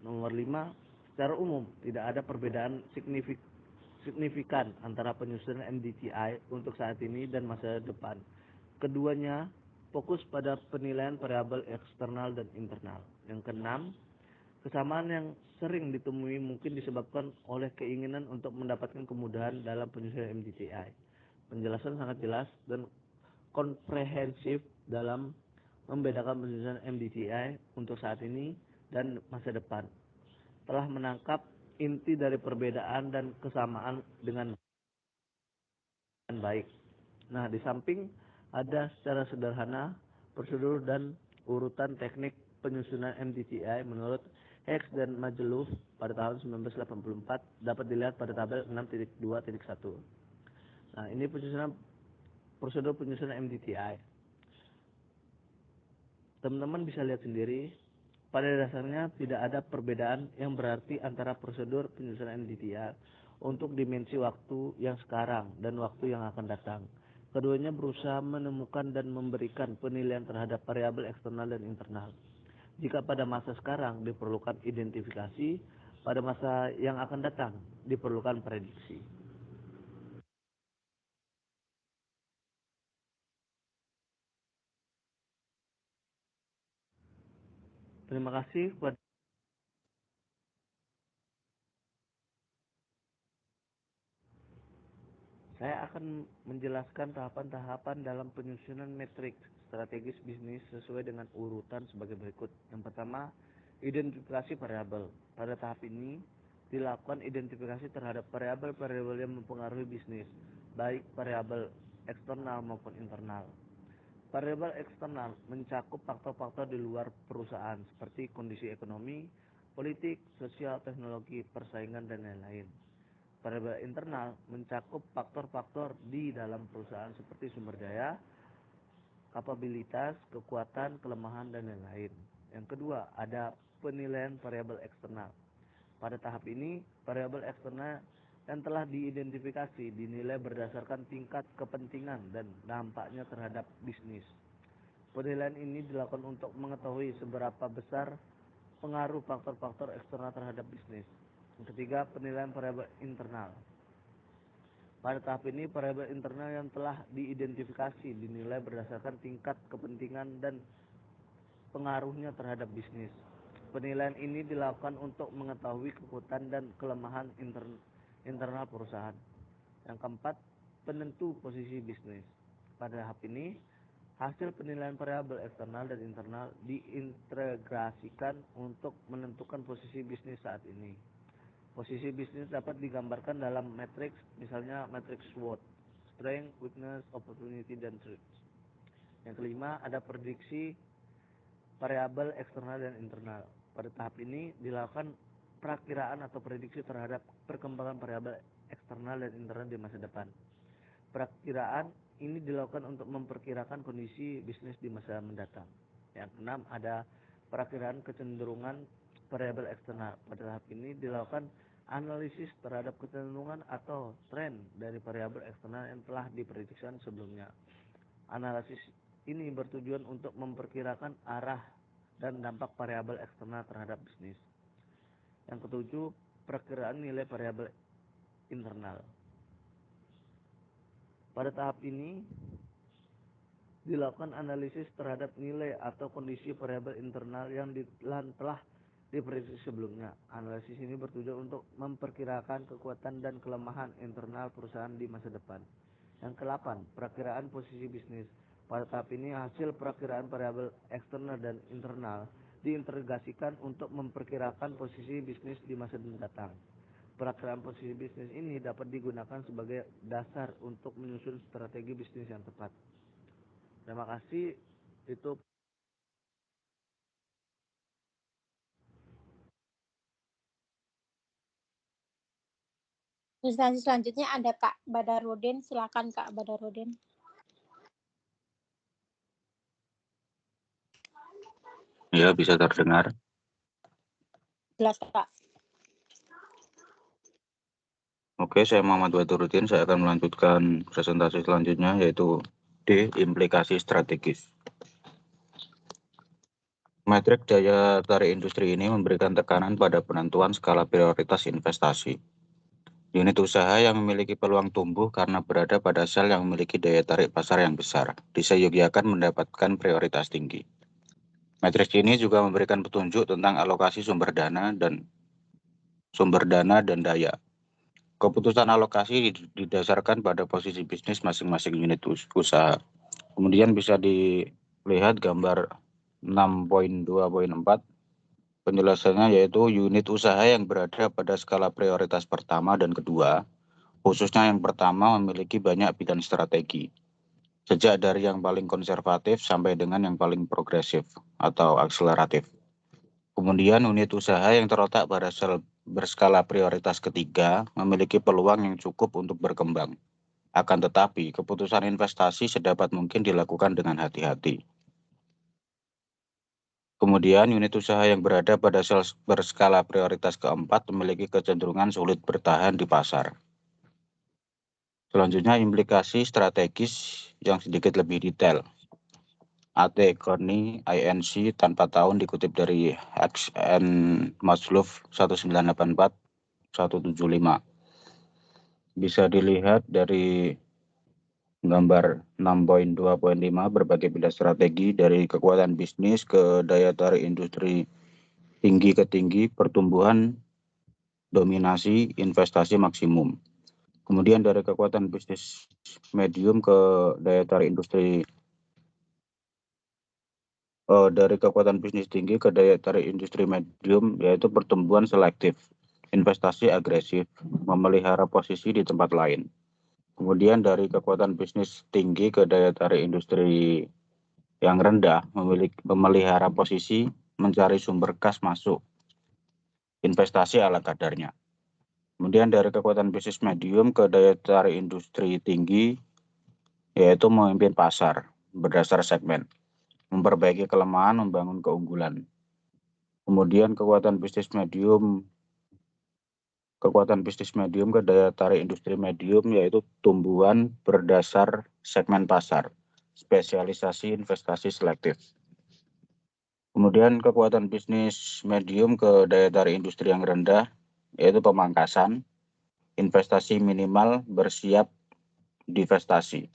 Nomor 5, secara umum tidak ada perbedaan signifikan antara penyusunan MDTI untuk saat ini dan masa depan. Keduanya fokus pada penilaian variabel eksternal dan internal. Yang keenam, kesamaan yang sering ditemui mungkin disebabkan oleh keinginan untuk mendapatkan kemudahan dalam penyusunan MDTI. Penjelasan sangat jelas dan komprehensif dalam membedakan penyusunan MDTI untuk saat ini dan masa depan. Telah menangkap inti dari perbedaan dan kesamaan dengan baik. Nah, di samping ada secara sederhana prosedur dan urutan teknik penyusunan MDTI menurut Hicks dan Majalov pada tahun 1984 dapat dilihat pada tabel 6.2.1. Nah, ini prosedur penyusunan MDTI. Teman-teman bisa lihat sendiri, pada dasarnya tidak ada perbedaan yang berarti antara prosedur penyusunan MDTI untuk dimensi waktu yang sekarang dan waktu yang akan datang. Keduanya berusaha menemukan dan memberikan penilaian terhadap variabel eksternal dan internal. Jika pada masa sekarang diperlukan identifikasi, pada masa yang akan datang diperlukan prediksi. Terima kasih kepada saya akan menjelaskan tahapan-tahapan dalam penyusunan matriks strategis bisnis sesuai dengan urutan sebagai berikut. Yang pertama, identifikasi variabel. Pada tahap ini dilakukan identifikasi terhadap variabel-variabel yang mempengaruhi bisnis, baik variabel eksternal maupun internal. Variabel eksternal mencakup faktor-faktor di luar perusahaan seperti kondisi ekonomi, politik, sosial, teknologi, persaingan, dan lain-lain. Variabel internal mencakup faktor-faktor di dalam perusahaan seperti sumber daya, kapabilitas, kekuatan, kelemahan, dan lain-lain. Yang kedua, ada penilaian variabel eksternal. Pada tahap ini, variabel eksternal yang telah diidentifikasi dinilai berdasarkan tingkat kepentingan dan dampaknya terhadap bisnis. Penilaian ini dilakukan untuk mengetahui seberapa besar pengaruh faktor-faktor eksternal terhadap bisnis. Yang ketiga, penilaian variabel internal. Pada tahap ini, variabel internal yang telah diidentifikasi dinilai berdasarkan tingkat kepentingan dan pengaruhnya terhadap bisnis. Penilaian ini dilakukan untuk mengetahui kekuatan dan kelemahan internal perusahaan. Yang keempat, penentu posisi bisnis. Pada tahap ini, hasil penilaian variabel eksternal dan internal diintegrasikan untuk menentukan posisi bisnis saat ini. Posisi bisnis dapat digambarkan dalam matriks, misalnya matriks SWOT, strength, weakness, opportunity, dan threats. Yang kelima, ada prediksi variabel eksternal dan internal. Pada tahap ini dilakukan perakiraan atau prediksi terhadap perkembangan variabel eksternal dan internal di masa depan. Perakiraan ini dilakukan untuk memperkirakan kondisi bisnis di masa mendatang. Yang keenam, ada perakiraan kecenderungan variabel eksternal. Pada tahap ini dilakukan analisis terhadap kecenderungan atau tren dari variabel eksternal yang telah diprediksikan sebelumnya. Analisis ini bertujuan untuk memperkirakan arah dan dampak variabel eksternal terhadap bisnis. Yang ketujuh, perakiraan nilai variabel internal. Pada tahap ini dilakukan analisis terhadap nilai atau kondisi variabel internal yang telah diprediksi sebelumnya. Analisis ini bertujuan untuk memperkirakan kekuatan dan kelemahan internal perusahaan di masa depan. Yang ke-8, perakiraan posisi bisnis. Pada tahap ini hasil perakiraan variabel eksternal dan internal diintegrasikan untuk memperkirakan posisi bisnis di masa mendatang. Perakiraan posisi bisnis ini dapat digunakan sebagai dasar untuk menyusun strategi bisnis yang tepat. Terima kasih. Itu
Presentasi selanjutnya ada Kak Badarudin. Silakan Kak Badarudin.
Ya, bisa terdengar.
Jelas Kak.
Oke, saya Muhammad Badurudin. Saya akan melanjutkan presentasi selanjutnya, yaitu D. Implikasi strategis. Metrik daya tarik industri ini memberikan tekanan pada penentuan skala prioritas investasi. Unit usaha yang memiliki peluang tumbuh karena berada pada sel yang memiliki daya tarik pasar yang besar, disayogyakan mendapatkan prioritas tinggi. Metrik ini juga memberikan petunjuk tentang alokasi sumber dana dan daya. Keputusan alokasi didasarkan pada posisi bisnis masing-masing unit usaha. Kemudian bisa dilihat gambar 6.2.4. Penjelasannya yaitu unit usaha yang berada pada skala prioritas pertama dan kedua, khususnya yang pertama memiliki banyak bidang strategi, sejak dari yang paling konservatif sampai dengan yang paling progresif atau akseleratif. Kemudian unit usaha yang terletak pada sel berskala prioritas ketiga memiliki peluang yang cukup untuk berkembang. Akan tetapi, keputusan investasi sedapat mungkin dilakukan dengan hati-hati. Kemudian unit usaha yang berada pada sel berskala prioritas keempat memiliki kecenderungan sulit bertahan di pasar. Selanjutnya, implikasi strategis yang sedikit lebih detail. AT Kearney INC tanpa tahun dikutip dari XN Maslow 1984-175. Bisa dilihat dari gambar 6.2.5 berbagai bidang strategi dari kekuatan bisnis ke daya tarik industri tinggi ke tinggi, pertumbuhan, dominasi, investasi maksimum. Kemudian dari kekuatan bisnis medium ke daya tarik industri dari kekuatan bisnis tinggi ke daya tarik industri medium, yaitu pertumbuhan selektif, investasi agresif, memelihara posisi di tempat lain. Kemudian dari kekuatan bisnis tinggi ke daya tarik industri yang rendah, memelihara posisi, mencari sumber kas masuk, investasi ala kadarnya. Kemudian dari kekuatan bisnis medium ke daya tarik industri tinggi, yaitu memimpin pasar berdasar segmen, memperbaiki kelemahan, membangun keunggulan. Kemudian kekuatan bisnis medium ke daya tarik industri medium, yaitu tumbuhan berdasar segmen pasar, spesialisasi, investasi selektif. Kemudian kekuatan bisnis medium ke daya tarik industri yang rendah, yaitu pemangkasan, investasi minimal, bersiap divestasi.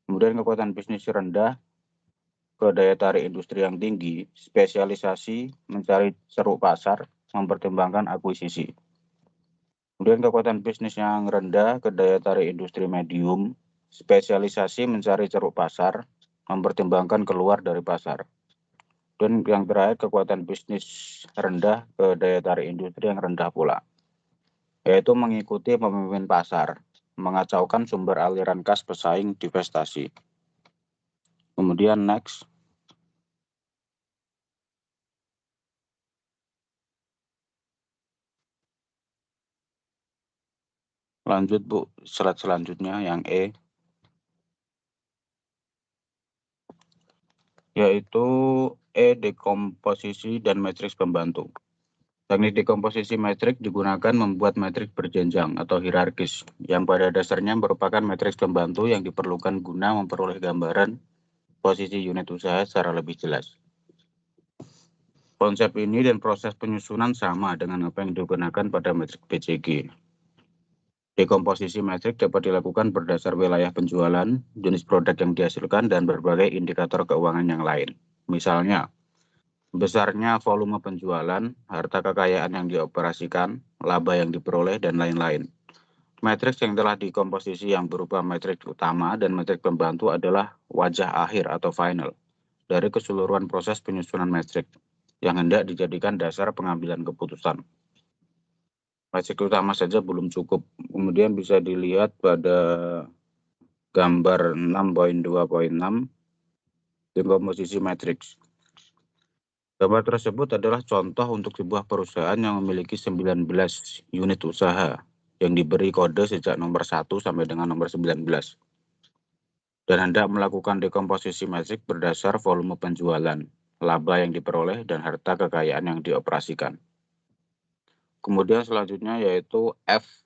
Kemudian kekuatan bisnis rendah ke daya tarik industri yang tinggi, spesialisasi, mencari ceruk pasar, mempertimbangkan akuisisi. Kemudian kekuatan bisnis yang rendah ke daya tarik industri medium, spesialisasi, mencari ceruk pasar, mempertimbangkan keluar dari pasar. Dan yang terakhir, kekuatan bisnis rendah ke daya tarik industri yang rendah pula, yaitu mengikuti pemimpin pasar, mengacaukan sumber aliran kas pesaing divestasi. Kemudian next. Lanjut Bu, slide selanjutnya yang E. Yaitu E, dekomposisi dan matriks pembantu. Teknik dekomposisi metrik digunakan membuat metrik berjenjang atau hierarkis, yang pada dasarnya merupakan matriks pembantu yang diperlukan guna memperoleh gambaran posisi unit usaha secara lebih jelas. Konsep ini dan proses penyusunan sama dengan apa yang digunakan pada metrik PCG. Dekomposisi metrik dapat dilakukan berdasar wilayah penjualan, jenis produk yang dihasilkan, dan berbagai indikator keuangan yang lain. Misalnya, besarnya volume penjualan, harta kekayaan yang dioperasikan, laba yang diperoleh, dan lain-lain. Matriks yang telah dikomposisi yang berupa matriks utama dan matrik pembantu adalah wajah akhir atau final dari keseluruhan proses penyusunan metrik yang hendak dijadikan dasar pengambilan keputusan. Matrik utama saja belum cukup. Kemudian bisa dilihat pada gambar 6.2.6 dekomposisi matriks. Gambar tersebut adalah contoh untuk sebuah perusahaan yang memiliki 19 unit usaha yang diberi kode sejak nomor 1 sampai dengan nomor 19 dan hendak melakukan dekomposisi metrik berdasar volume penjualan, laba yang diperoleh, dan harta kekayaan yang dioperasikan. Kemudian selanjutnya yaitu F,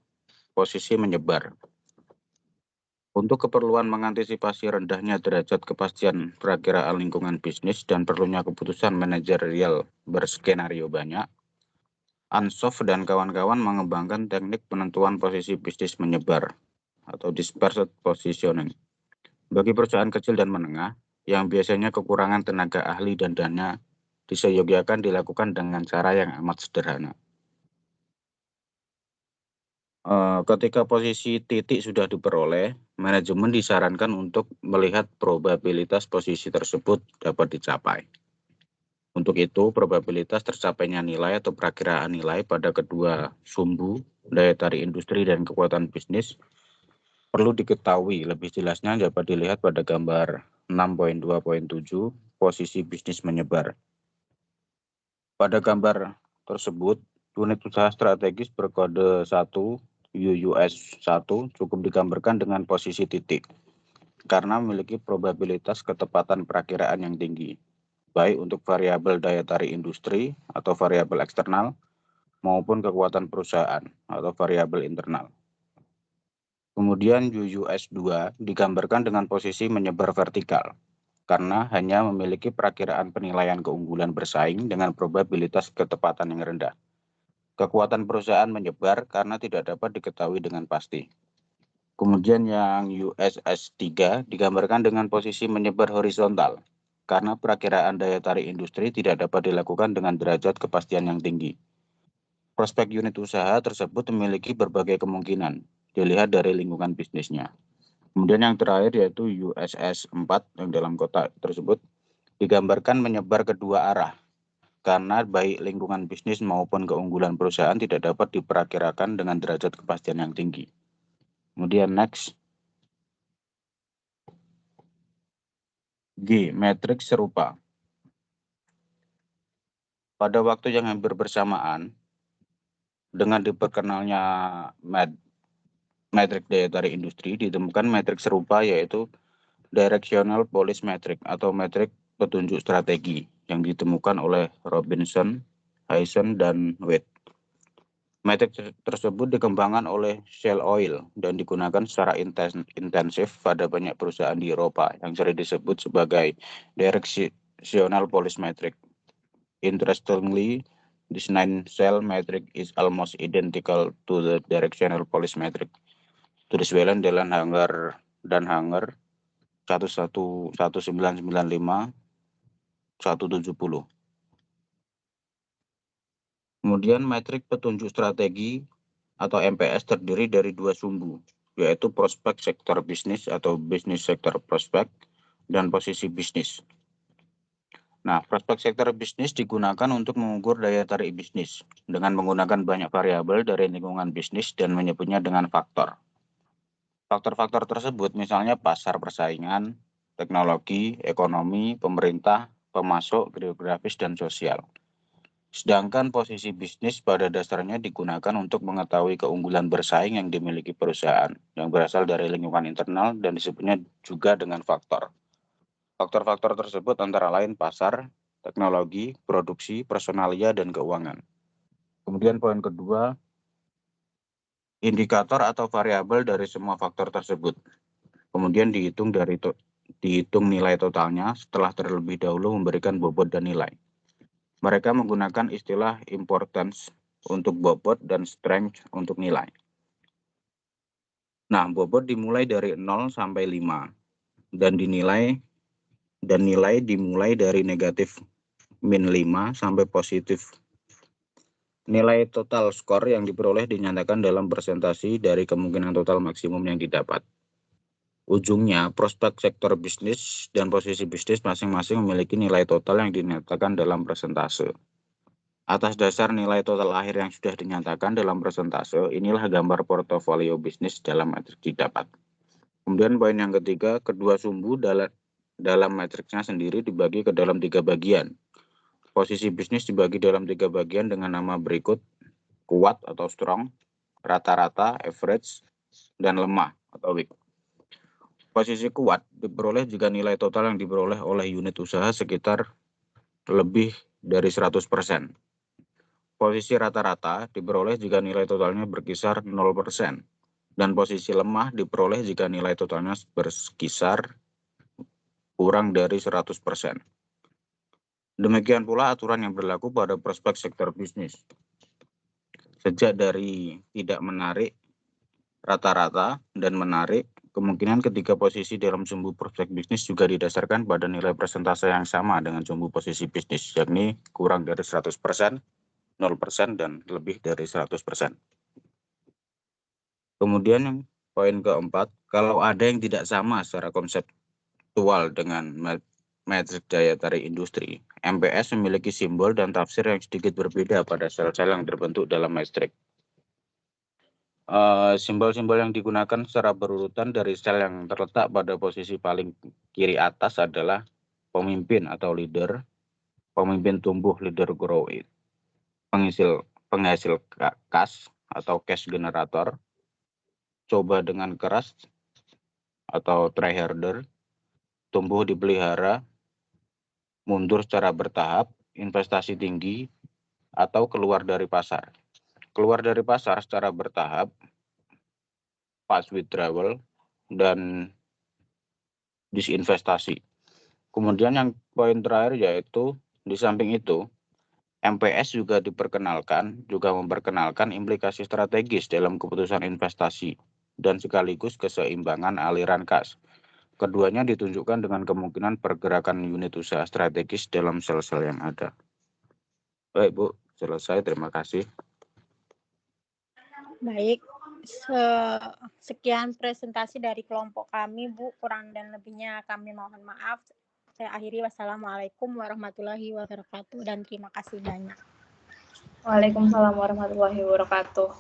posisi menyebar. Untuk keperluan mengantisipasi rendahnya derajat kepastian perakiraan lingkungan bisnis dan perlunya keputusan manajerial berskenario banyak, Ansoff dan kawan-kawan mengembangkan teknik penentuan posisi bisnis menyebar atau dispersed positioning. Bagi perusahaan kecil dan menengah yang biasanya kekurangan tenaga ahli dan dana, diseyogiakan dilakukan dengan cara yang amat sederhana. Ketika posisi titik sudah diperoleh, manajemen disarankan untuk melihat probabilitas posisi tersebut dapat dicapai. Untuk itu, probabilitas tercapainya nilai atau perakiraan nilai pada kedua sumbu, daya tarik industri dan kekuatan bisnis, perlu diketahui. Lebih jelasnya dapat dilihat pada gambar 6.2.7, posisi bisnis menyebar. Pada gambar tersebut, unit usaha strategis berkode 1, UUS 1 cukup digambarkan dengan posisi titik, karena memiliki probabilitas ketepatan perakiraan yang tinggi, baik untuk variabel daya tarik industri atau variabel eksternal, maupun kekuatan perusahaan atau variabel internal. Kemudian UUS 2 digambarkan dengan posisi menyebar vertikal, karena hanya memiliki perakiraan penilaian keunggulan bersaing dengan probabilitas ketepatan yang rendah. Kekuatan perusahaan menyebar karena tidak dapat diketahui dengan pasti. Kemudian yang USS 3 digambarkan dengan posisi menyebar horizontal, karena perakiraan daya tarik industri tidak dapat dilakukan dengan derajat kepastian yang tinggi. Prospek unit usaha tersebut memiliki berbagai kemungkinan, dilihat dari lingkungan bisnisnya. Kemudian yang terakhir yaitu USS 4 yang dalam kotak tersebut digambarkan menyebar kedua arah, karena baik lingkungan bisnis maupun keunggulan perusahaan tidak dapat diperkirakan dengan derajat kepastian yang tinggi. Kemudian next. G. Matriks serupa. Pada waktu yang hampir bersamaan, dengan diperkenalnya metrik daya tarik industri, ditemukan metrik serupa yaitu Directional Policy Metric atau metrik petunjuk strategi yang ditemukan oleh Robinson, Hyson, dan Wade. Metrik tersebut dikembangkan oleh Shell Oil dan digunakan secara intensif pada banyak perusahaan di Eropa yang sering disebut sebagai Directional Policy Metric. Interestingly, this 9-cell metric is almost identical to the Directional Policy Metric. Tulis Whelan, Delan, Hanger, dan Hanger 1995 170. Kemudian metrik petunjuk strategi atau MPS terdiri dari dua sumbu, yaitu prospek sektor bisnis atau bisnis sektor prospek dan posisi bisnis. Nah, prospek sektor bisnis digunakan untuk mengukur daya tarik bisnis dengan menggunakan banyak variabel dari lingkungan bisnis dan menyebutnya dengan faktor. Faktor-faktor tersebut misalnya pasar persaingan, teknologi, ekonomi, pemerintah, pemasok, geografis, dan sosial. Sedangkan posisi bisnis pada dasarnya digunakan untuk mengetahui keunggulan bersaing yang dimiliki perusahaan yang berasal dari lingkungan internal dan disebutnya juga dengan faktor. Faktor-faktor tersebut antara lain pasar, teknologi, produksi, personalia, dan keuangan. Kemudian poin kedua, indikator atau variabel dari semua faktor tersebut. Kemudian dihitung nilai totalnya setelah terlebih dahulu memberikan bobot dan nilai. Mereka menggunakan istilah importance untuk bobot dan strength untuk nilai. Nah, bobot dimulai dari 0 sampai 5 dan nilai dimulai dari negatif min 5 sampai positif. Nilai total skor yang diperoleh dinyatakan dalam persentase dari kemungkinan total maksimum yang didapat. Ujungnya, prospek sektor bisnis dan posisi bisnis masing-masing memiliki nilai total yang dinyatakan dalam persentase. Atas dasar nilai total akhir yang sudah dinyatakan dalam persentase, inilah gambar portofolio bisnis dalam metrik didapat. Kemudian poin yang ketiga, kedua sumbu dalam matriksnya sendiri dibagi ke dalam 3 bagian. Posisi bisnis dibagi dalam 3 bagian dengan nama berikut: kuat atau strong, rata-rata, average, dan lemah atau weak. Posisi kuat diperoleh jika nilai total yang diperoleh oleh unit usaha sekitar lebih dari 100%. Posisi rata-rata diperoleh jika nilai totalnya berkisar 0%. dan posisi lemah diperoleh jika nilai totalnya berkisar kurang dari 100%. Demikian pula aturan yang berlaku pada prospek sektor bisnis. Sejak dari tidak menarik, rata-rata, dan menarik, kemungkinan ketiga posisi dalam sumbu prospek bisnis juga didasarkan pada nilai persentase yang sama dengan sumbu posisi bisnis, yakni kurang dari 100%, 0%, dan lebih dari 100%. Kemudian yang poin keempat, kalau ada yang tidak sama secara konseptual dengan metrik daya tarik industri, MPS memiliki simbol dan tafsir yang sedikit berbeda pada sel-sel yang terbentuk dalam metrik. Simbol-simbol yang digunakan secara berurutan dari sel yang terletak pada posisi paling kiri atas adalah pemimpin atau leader, pemimpin tumbuh leader grow, penghasil cash atau cash generator, coba dengan keras atau tryharder, tumbuh dipelihara, mundur secara bertahap, investasi tinggi, atau keluar dari pasar. Keluar dari pasar secara bertahap, fast withdrawal, dan disinvestasi. Kemudian yang poin terakhir yaitu di samping itu, MPS juga memperkenalkan implikasi strategis dalam keputusan investasi dan sekaligus keseimbangan aliran kas. Keduanya ditunjukkan dengan kemungkinan pergerakan unit usaha strategis dalam sel-sel yang ada. Baik, Bu, selesai. Terima kasih.
Baik, sekian presentasi dari kelompok kami, Bu. Kurang dan lebihnya kami mohon maaf. Saya akhiri. Wassalamualaikum warahmatullahi wabarakatuh dan terima kasih banyak.
Waalaikumsalam warahmatullahi wabarakatuh.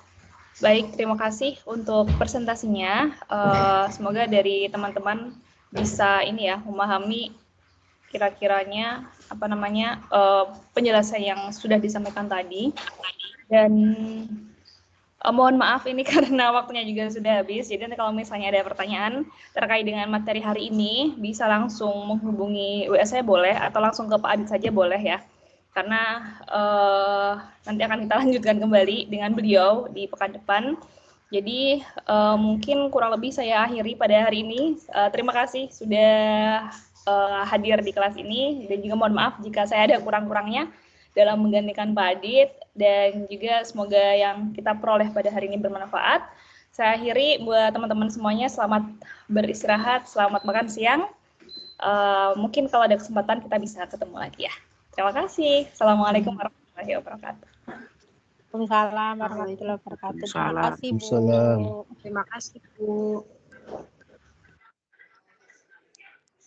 Baik, terima kasih untuk presentasinya. Semoga dari teman-teman bisa memahami kira-kiranya penjelasan yang sudah disampaikan tadi. Dan mohon maaf ini karena waktunya juga sudah habis. Jadi nanti kalau misalnya ada pertanyaan terkait dengan materi hari ini bisa langsung menghubungi WA saya boleh atau langsung ke Pak Adit saja boleh ya. Karena nanti akan kita lanjutkan kembali dengan beliau di pekan depan. Jadi mungkin kurang lebih saya akhiri pada hari ini. Terima kasih sudah hadir di kelas ini dan juga mohon maaf jika saya ada kurang-kurangnya dalam menggantikan Pak Adit dan juga semoga yang kita peroleh pada hari ini bermanfaat. Saya akhiri buat teman-teman semuanya, selamat beristirahat, selamat makan siang. Mungkin kalau ada kesempatan kita bisa ketemu lagi ya. Terima kasih. Assalamualaikum warahmatullahi wabarakatuh.
Waalaikumsalam warahmatullahi wabarakatuh. Terima kasih, Bu.
Terima kasih, Bu.